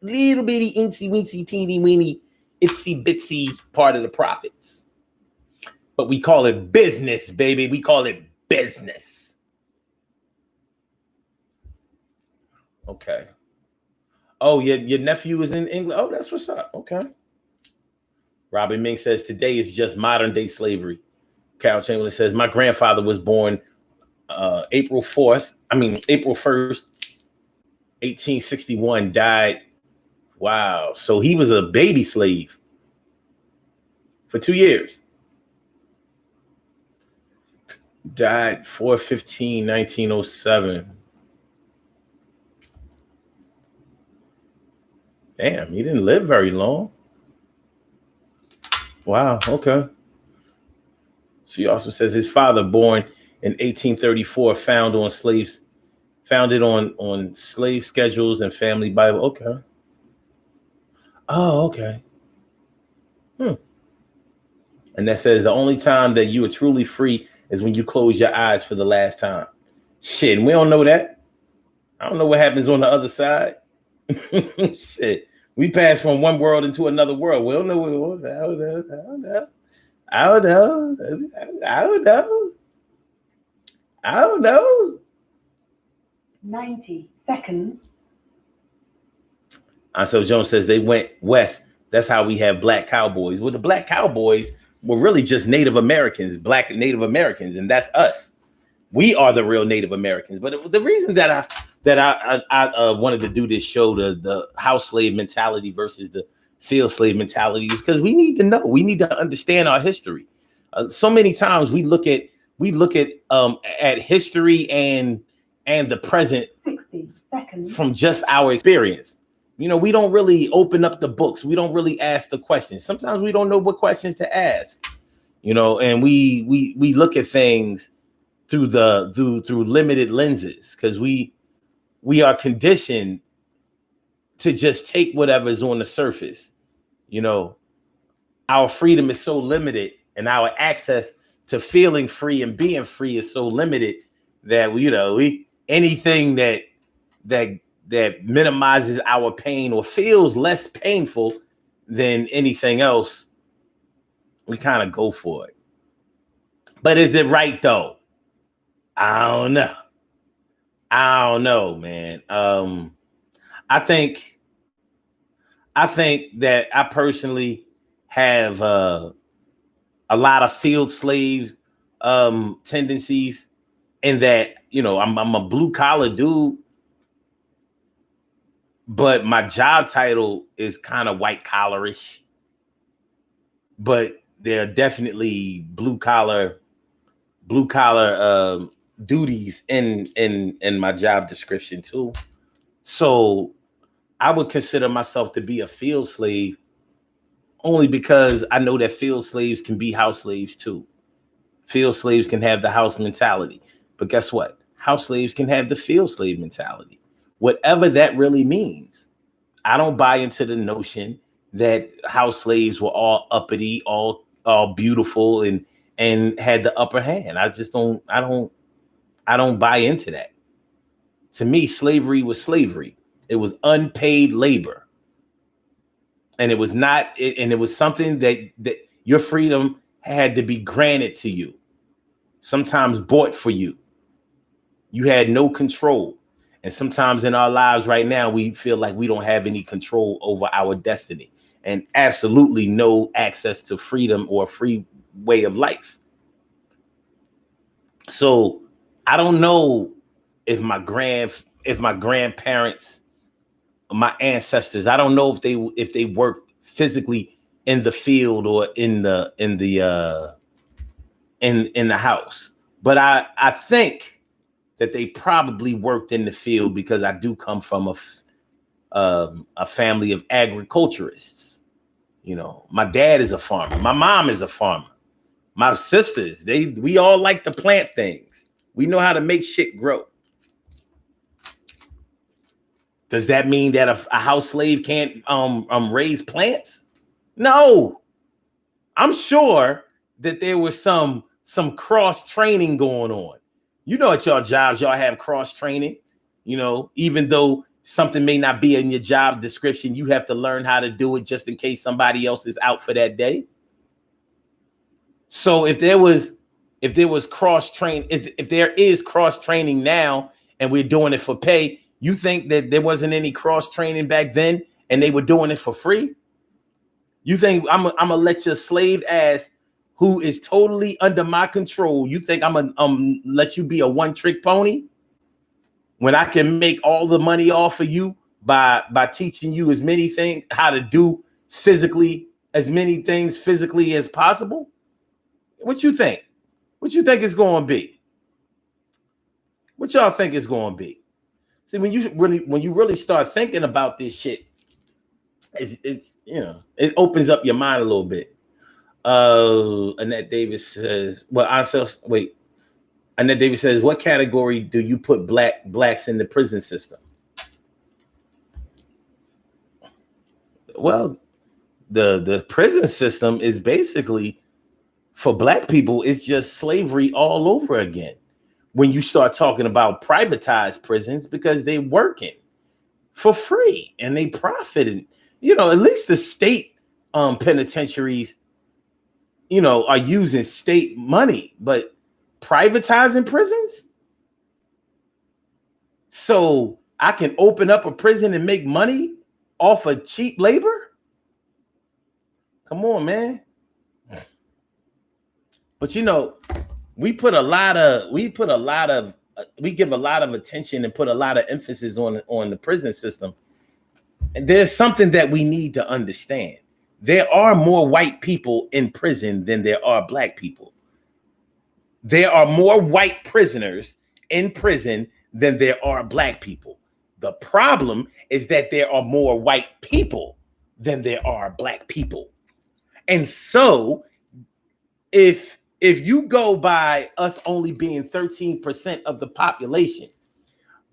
little bitty, incy, wincy, teeny, weeny, itsy, bitsy part of the profits. But we call it business, baby. We call it business. Okay. Oh, your nephew is in England. Oh, that's what's up. Okay. Robin Ming says today is just modern day slavery. Carol Chamberlain says my grandfather was born April 1st, 1861, died. Wow. So he was a baby slave for 2 years. Died 4/15/1907. Damn, he didn't live very long. Wow, okay. She also says his father, born in 1834, founded on slave schedules and family Bible. Okay. Oh, okay. And that says the only time that you are truly free is when you close your eyes for the last time. Shit, and we don't know that. I don't know what happens on the other side. Shit, we pass from one world into another world. We don't know. I don't know. 90 seconds. So Jones says they went west. That's how we have black cowboys. Well, the black cowboys were really just Native Americans, black Native Americans, and that's us. We are the real Native Americans. But the reason that I wanted to do this show, the house slave mentality versus the field slave mentality, is because we need to know. We need to understand our history. So many times we look at history and the present 60 seconds from just our experience. You know, we don't really open up the books. We don't really ask the questions. Sometimes we don't know what questions to ask. You know, and we look at things through limited lenses because we are conditioned to just take whatever's on the surface. You know, our freedom is so limited and our access to feeling free and being free is so limited that anything that minimizes our pain or feels less painful than anything else, we kind of go for it. But is it right though? I don't know, man. I think that I personally have a lot of field slave tendencies in that, I'm a blue collar dude, but my job title is kind of white collarish. But there are definitely blue collar blue collar duties in my job description too. So I would consider myself to be a field slave only because I know that field slaves can be house slaves too. Field slaves can have the house mentality, but guess what? House slaves can have the field slave mentality. Whatever that really means. I don't buy into the notion that house slaves were all uppity, all beautiful and had the upper hand. I don't buy into that. To me, slavery was slavery. It was unpaid labor. And it was something that your freedom had to be granted to you, sometimes bought for you. You had no control. And sometimes in our lives right now, we feel like we don't have any control over our destiny and absolutely no access to freedom or a free way of life. So I don't know if my grandparents, my ancestors, I don't know if they worked physically in the field or in the house, but I think that they probably worked in the field because I do come from a family of agriculturists. You know, my dad is a farmer, my mom is a farmer, my sisters, we all like to plant things. We know how to make shit grow. Does that mean that a house slave can't raise plants? No. I'm sure that there was some cross training going on. You know, at your jobs, y'all have cross training. You know, even though something may not be in your job description, you have to learn how to do it just in case somebody else is out for that day. So if there was cross train, if there is cross training now and we're doing it for pay, you think that there wasn't any cross training back then and they were doing it for free? You think I'm gonna let your slave ass, who is totally under my control, you think I'm gonna let you be a one-trick pony when I can make all the money off of you by teaching you as many things, how to do as many things physically as possible? What you think? What you think it's going to be? What y'all think it's going to be? See, when you really start thinking about this shit, it opens up your mind a little bit. Annette Davis says, Annette Davis says, what category do you put blacks in the prison system? Well, the prison system is basically, for black people, it's just slavery all over again. When you start talking about privatized prisons, because they're working for free and they profiting, at least the state penitentiaries, are using state money, but privatizing prisons. So I can open up a prison and make money off of cheap labor. Come on, man. But we give a lot of attention and put a lot of emphasis on the prison system. And there's something that we need to understand. There are more white people in prison than there are black people. There are more white prisoners in prison than there are black people. The problem is that there are more white people than there are black people. And so if you go by us only being 13% of the population,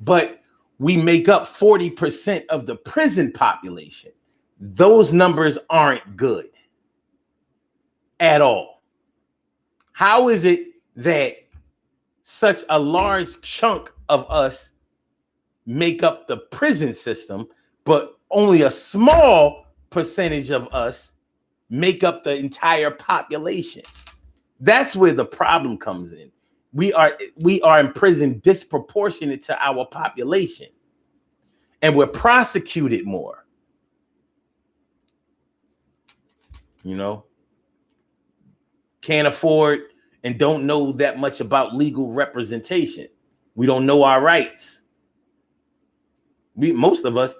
but we make up 40% of the prison population, those numbers aren't good at all. How is it that such a large chunk of us make up the prison system, but only a small percentage of us make up the entire population? That's where the problem comes in. We are in prison disproportionate to our population, and we're prosecuted more. Can't afford and don't know that much about legal representation. We don't know our rights. Most of us,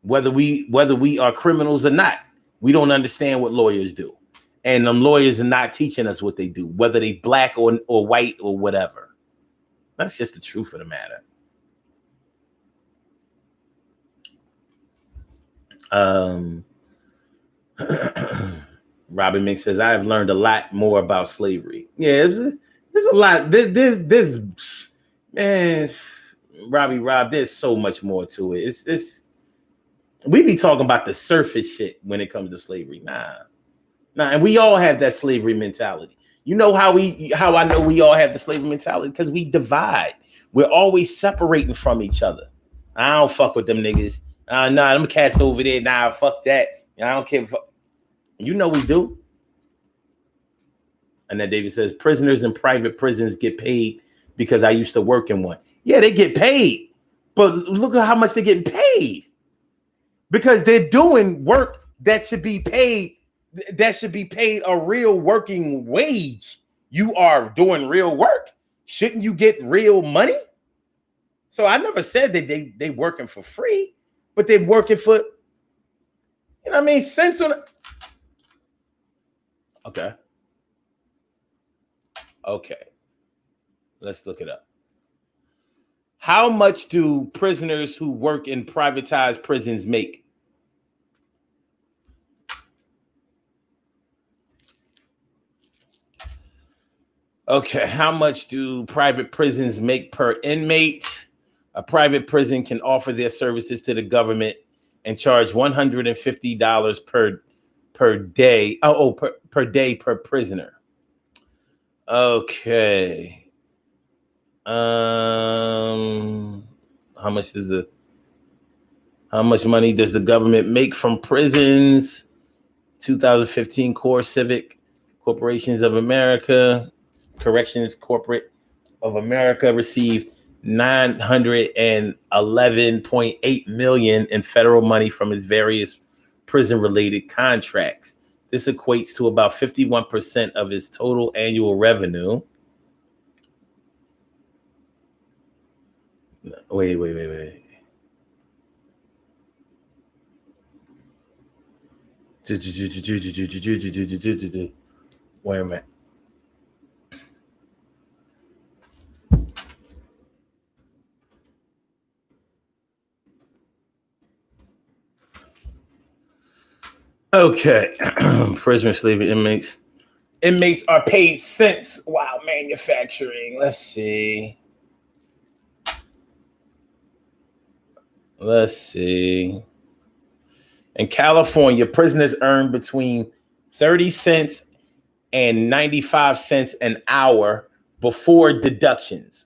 whether we are criminals or not, we don't understand what lawyers do. And them lawyers are not teaching us what they do, whether they black or white or whatever. That's just the truth of the matter. Robin Mink says, I have learned a lot more about slavery. Yeah, there's a lot. This man, Rob, there's so much more to it. It's we be talking about the surface shit when it comes to slavery. Nah, and we all have that slavery mentality. You know how I know we all have the slavery mentality? Because we divide. We're always separating from each other. I don't fuck with them niggas. Nah, them cats over there. Nah, fuck that. I don't care. You know we do. And then David says, prisoners in private prisons get paid because I used to work in one. Yeah, they get paid. But look at how much they're getting paid. Because they're doing work that should be paid. That should be paid a real working wage. You are doing real work. Shouldn't you get real money? So I never said that they working for free, but they're working for, you know what I mean? Cents on it. Okay. Let's look it up. How much do prisoners who work in privatized prisons make? Okay, how much do private prisons make per inmate? A private prison can offer their services to the government and charge $150 per day. Per day per prisoner. Okay. How much money does the government make from prisons? 2015 Core Civic Corporations of America. Corrections Corporate of America received $911.8 million in federal money from its various prison-related contracts. This equates to about 51% of its total annual revenue. Wait. Wait a minute. Okay. Prisoner slavery inmates. Inmates are paid cents while manufacturing. Let's see. In California, prisoners earn between 30 cents and 95 cents an hour before deductions.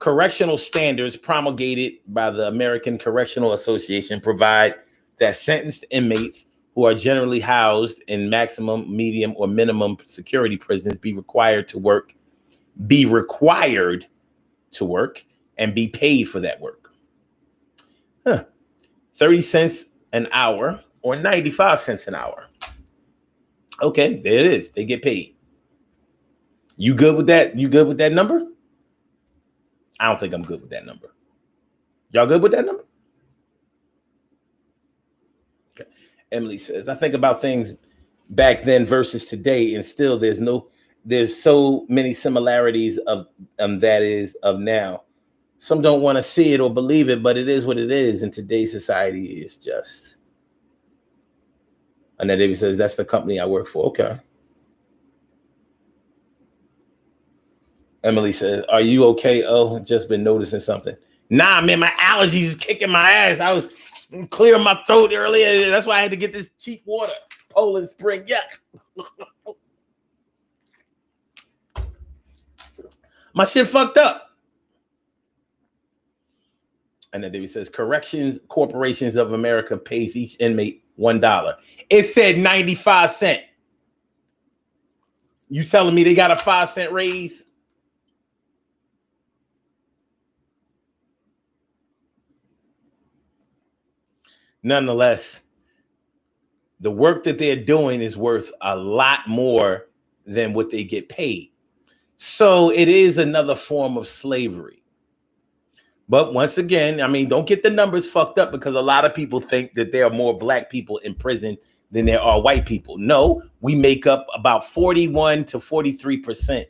Correctional standards promulgated by the American Correctional Association provide that sentenced inmates who are generally housed in maximum, medium, or minimum security prisons be required to work, and be paid for that work. 30 cents an hour or 95 cents an hour. Okay, there it is. They get paid. You good with that? You good with that number? I don't think I'm good with that number. Y'all good with that number? Okay. Emily says, I think about things back then versus today, and still there's so many similarities of now. Some don't want to see it or believe it, but it is what it is. In today's society, it's just. And then David says, that's the company I work for. Okay. Emily says, are you okay? Oh, just been noticing something. Nah, man, my allergies is kicking my ass. I was clearing my throat earlier. That's why I had to get this cheap water. Poland Spring. Yuck. My shit fucked up. And then David says, Corrections Corporations of America pays each inmate $1. It said 95 cents. You telling me they got a 5-cent raise? Nonetheless, the work that they're doing is worth a lot more than what they get paid. So it is another form of slavery. But once again, I mean, don't get the numbers fucked up, because a lot of people think that there are more black people in prison than there are white people. No, we make up about 41 to 43%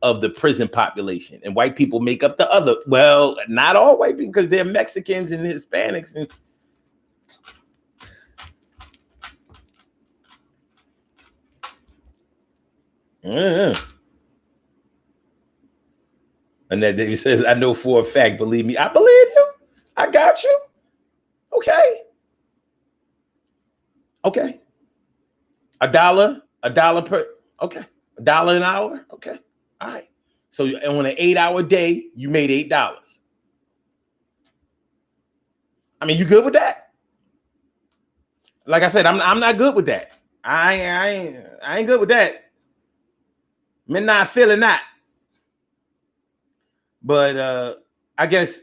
of the prison population, and white people make up the other. Well, not all white people, because they're Mexicans and Hispanics. And that he says, I know for a fact, believe me. I believe you. I got you. Okay. Okay. $1 per, okay. $1 an hour. Okay. All right. So on an 8-hour day, you made $8. I mean, you good with that? Like I said, I'm not good with that. I ain't good with that. Me not feeling that. But I guess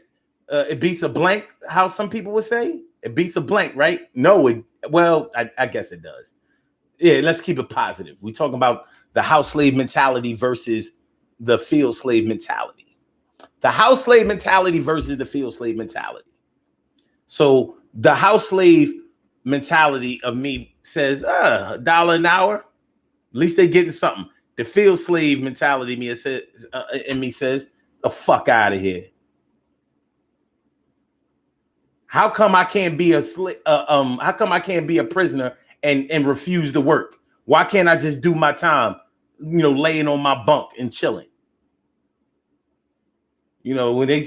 it beats a blank, how some people would say. It beats a blank, right? No, I guess it does. Yeah, let's keep it positive. We're talking about the house slave mentality versus the field slave mentality. The house slave mentality versus the field slave mentality. So the house slave mentality of me says, $1 an hour. At least they getting something. The field slave mentality in me says, the fuck out of here. How come I can't be a how come I can't be a prisoner and refuse to work? Why can't I just do my time, laying on my bunk and chilling? When they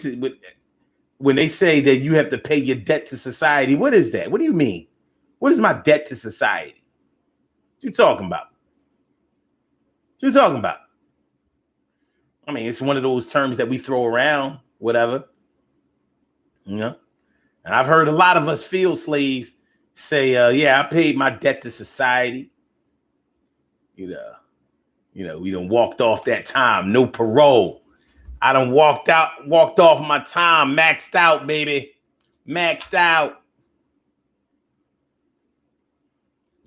say that you have to pay your debt to society, what is that? What do you mean? What is my debt to society? What you talking about? What you talking about? I mean, it's one of those terms that we throw around, whatever. And I've heard a lot of us field slaves say, yeah, I paid my debt to society. We done walked off that time, no parole. I done walked off my time, maxed out, baby. Maxed out.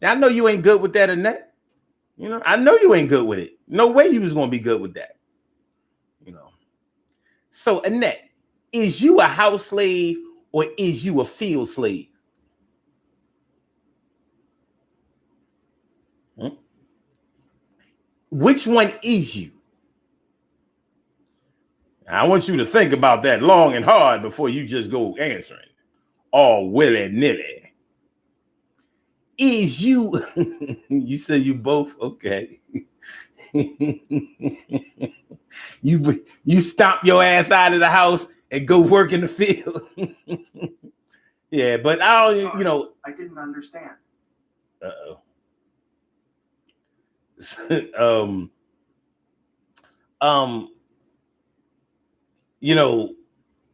Now, I know you ain't good with that, Annette. I know you ain't good with it. No way you was going to be good with that. So, Annette, is you a house slave or is you a field slave? Which one is you? I want you to think about that long and hard before you just go answering. All willy-nilly. Is you... You said you both? Okay. You stomp your ass out of the house and go work in the field. Yeah, but I don't, I didn't understand.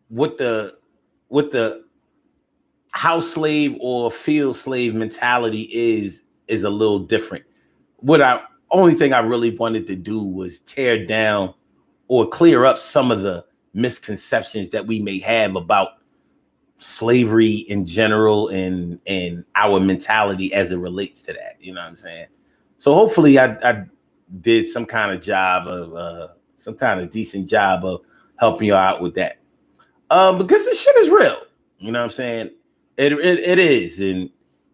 What the house slave or field slave mentality is a little different. Only thing I really wanted to do was tear down or clear up some of the misconceptions that we may have about slavery in general and our mentality as it relates to that. You know what I'm saying? So hopefully I did some kind of job of some kind of decent job of helping you out with that. Because this shit is real. You know what I'm saying? It is. And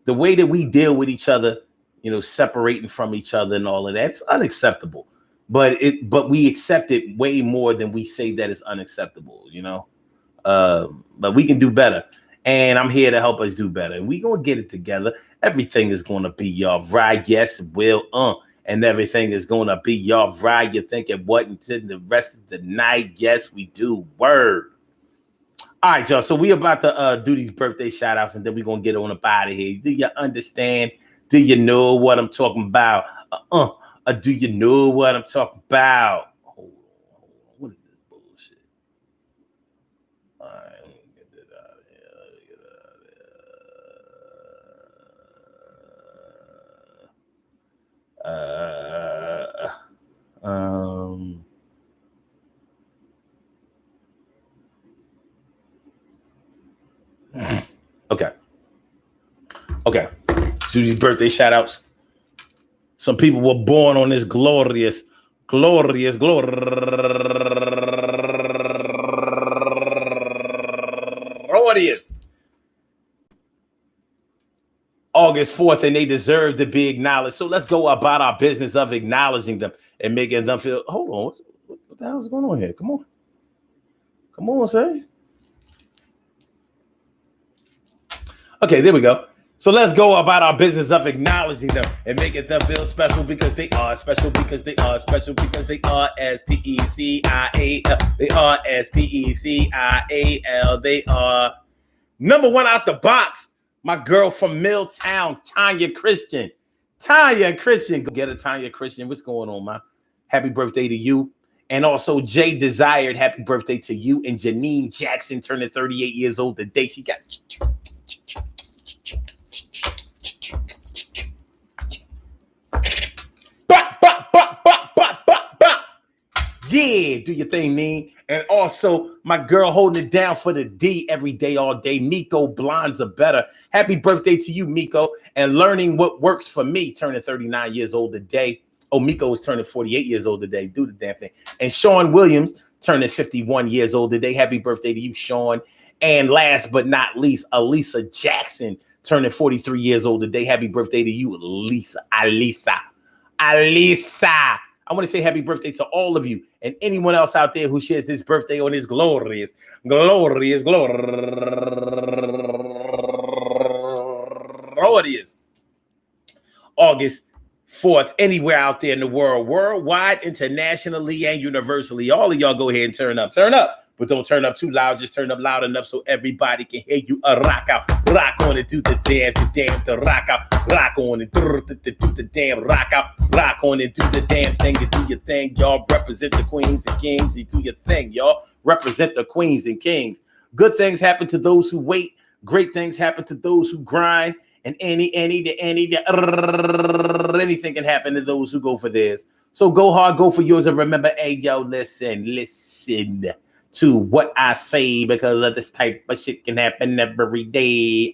the way that we deal with each other, separating from each other and all of that, it's unacceptable. But we accept it way more than we say that it's unacceptable, but we can do better. And I'm here to help us do better. And we're going to get it together. Everything is going to be all right. Yes, will. And everything is going to be all right. You're thinking what until the rest of the night? Yes, we do. Word. All right, y'all. So we about to do these birthday shout outs and then we're going to get on up out of here. Do you understand? Do you know what I'm talking about? Do you know what I'm talking about? Hold on. What is this bullshit? All right, let me get it out of here. Okay. Do these birthday shout outs. Some people were born on this glorious August August 4th, and they deserve to be acknowledged. So let's go about our business of acknowledging them and making them feel, hold on, what the hell is going on here? Come on, say. Okay, there we go. So let's go about our business of acknowledging them and making them feel special because they are special, because they are special, because they are S-P-E-C-I-A-L. They are S-P-E-C-I-A-L. They are number one out the box. My girl from Milltown, Tanya Christian. Tanya Christian. Go get a Tanya Christian. What's going on, man? Happy birthday to you. And also Jay Desired, happy birthday to you. And Janine Jackson turning 38 years old today. She got... Yeah, do your thing, Neen. And also, my girl holding it down for the D every day, all day. Miko, blondes are better. Happy birthday to you, Miko. And learning what works for me, turning 39 yees old today. Oh, Miko is turning 48 years old today. Do the damn thing. And Sean Williams turning 51 years old today. Happy birthday to you, Sean. And last but not least, Elisa Jackson turning 43 years old today. Happy birthday to you, Elisa. I want to say happy birthday to all of you and anyone else out there who shares this birthday on this glorious August 4th, anywhere out there in the world, worldwide, internationally, and universally. All of y'all go ahead and turn up, but don't turn up too loud. Just turn up loud enough so everybody can hear you. Rock out, rock on and do the damn, to rock out, rock on and do the damn, rock out, rock on and do the damn thing. You do your thing, y'all. Represent the queens and kings. You do your thing, y'all. Represent the queens and kings. Good things happen to those who wait. Great things happen to those who grind. And anything can happen to those who go for theirs. So go hard, go for yours, and remember, hey, yo, listen to what I say, because of this type of shit can happen every day.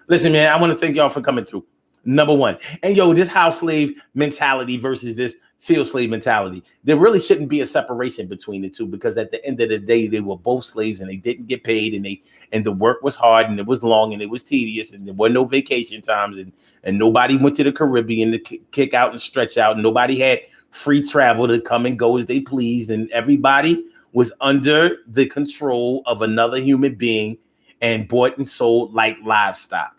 Listen, man, I want to thank y'all for coming through. Number one. And yo, this house slave mentality versus this field slave mentality. There really shouldn't be a separation between the two, because at the end of the day, they were both slaves and they didn't get paid, and the work was hard and it was long and it was tedious, and there were no vacation times, and nobody went to the Caribbean to kick out and stretch out. And nobody had free travel to come and go as they pleased, and everybody was under the control of another human being and bought and sold like livestock.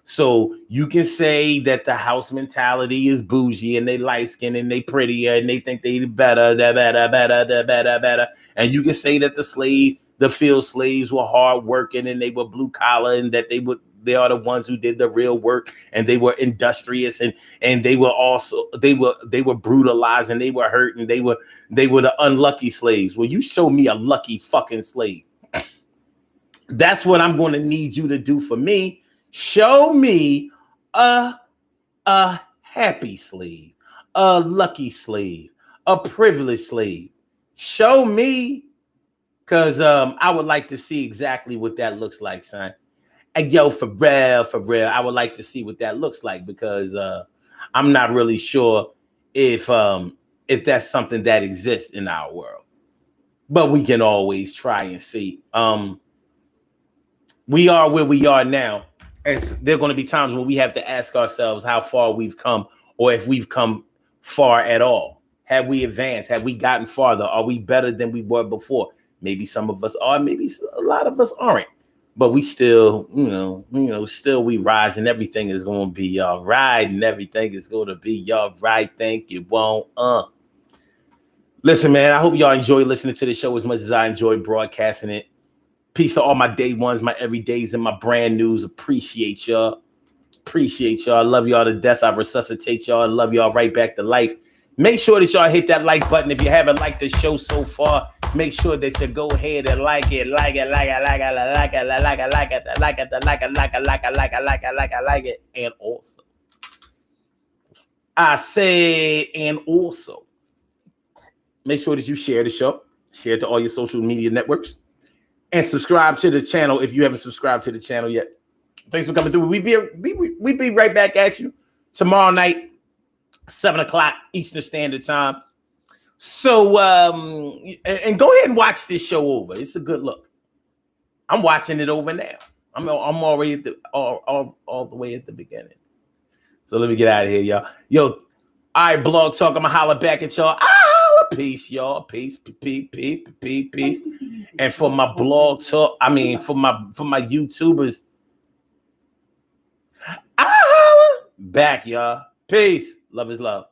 So you can say that the house mentality is bougie and they light skinned and they prettier and they think they better. And you can say that the field slaves were hard working and they were blue collar, and that they are the ones who did the real work, and they were industrious, and they were also they were brutalized, and they were hurt, and they were the unlucky slaves. Well, you show me a lucky fucking slave. That's what I'm going to need you to do for me. Show me a happy slave, a lucky slave, a privileged slave. Show me, because I would like to see exactly what that looks like, son. And yo, for real, I would like to see what that looks like, because I'm not really sure if that's something that exists in our world. But we can always try and see. We are where we are now. And there are going to be times when we have to ask ourselves how far we've come, or if we've come far at all. Have we advanced? Have we gotten farther? Are we better than we were before? Maybe some of us are, maybe a lot of us aren't. But we still, still we rise, and everything is going to be all right, and everything is going to be all right. Thank you. Won't. Listen, man, I hope y'all enjoy listening to the show as much as I enjoy broadcasting it. Peace to all my day ones, my everydays, and my brand news. Appreciate y'all. I love y'all to death. I resuscitate y'all. I love y'all right back to life. Make sure that y'all hit that like button. If you haven't liked the show so far, make sure that you go ahead and like it. And also, I say, and also, make sure that you share the show. Share it to all your social media networks. And subscribe to the channel if you haven't subscribed to the channel yet. Thanks for coming through. We be right back at you tomorrow night, 7:00 Eastern Standard Time. So, and go ahead and watch this show over. It's a good look. I'm watching it over now. I'm already at the all the way at the beginning. So let me get out of here, y'all. Yo, all right, Blog Talk. I'm gonna holler back at y'all. Peace, y'all. Peace. And for my Blog Talk, I mean for my YouTubers, I holla back, y'all. Peace. Love is love.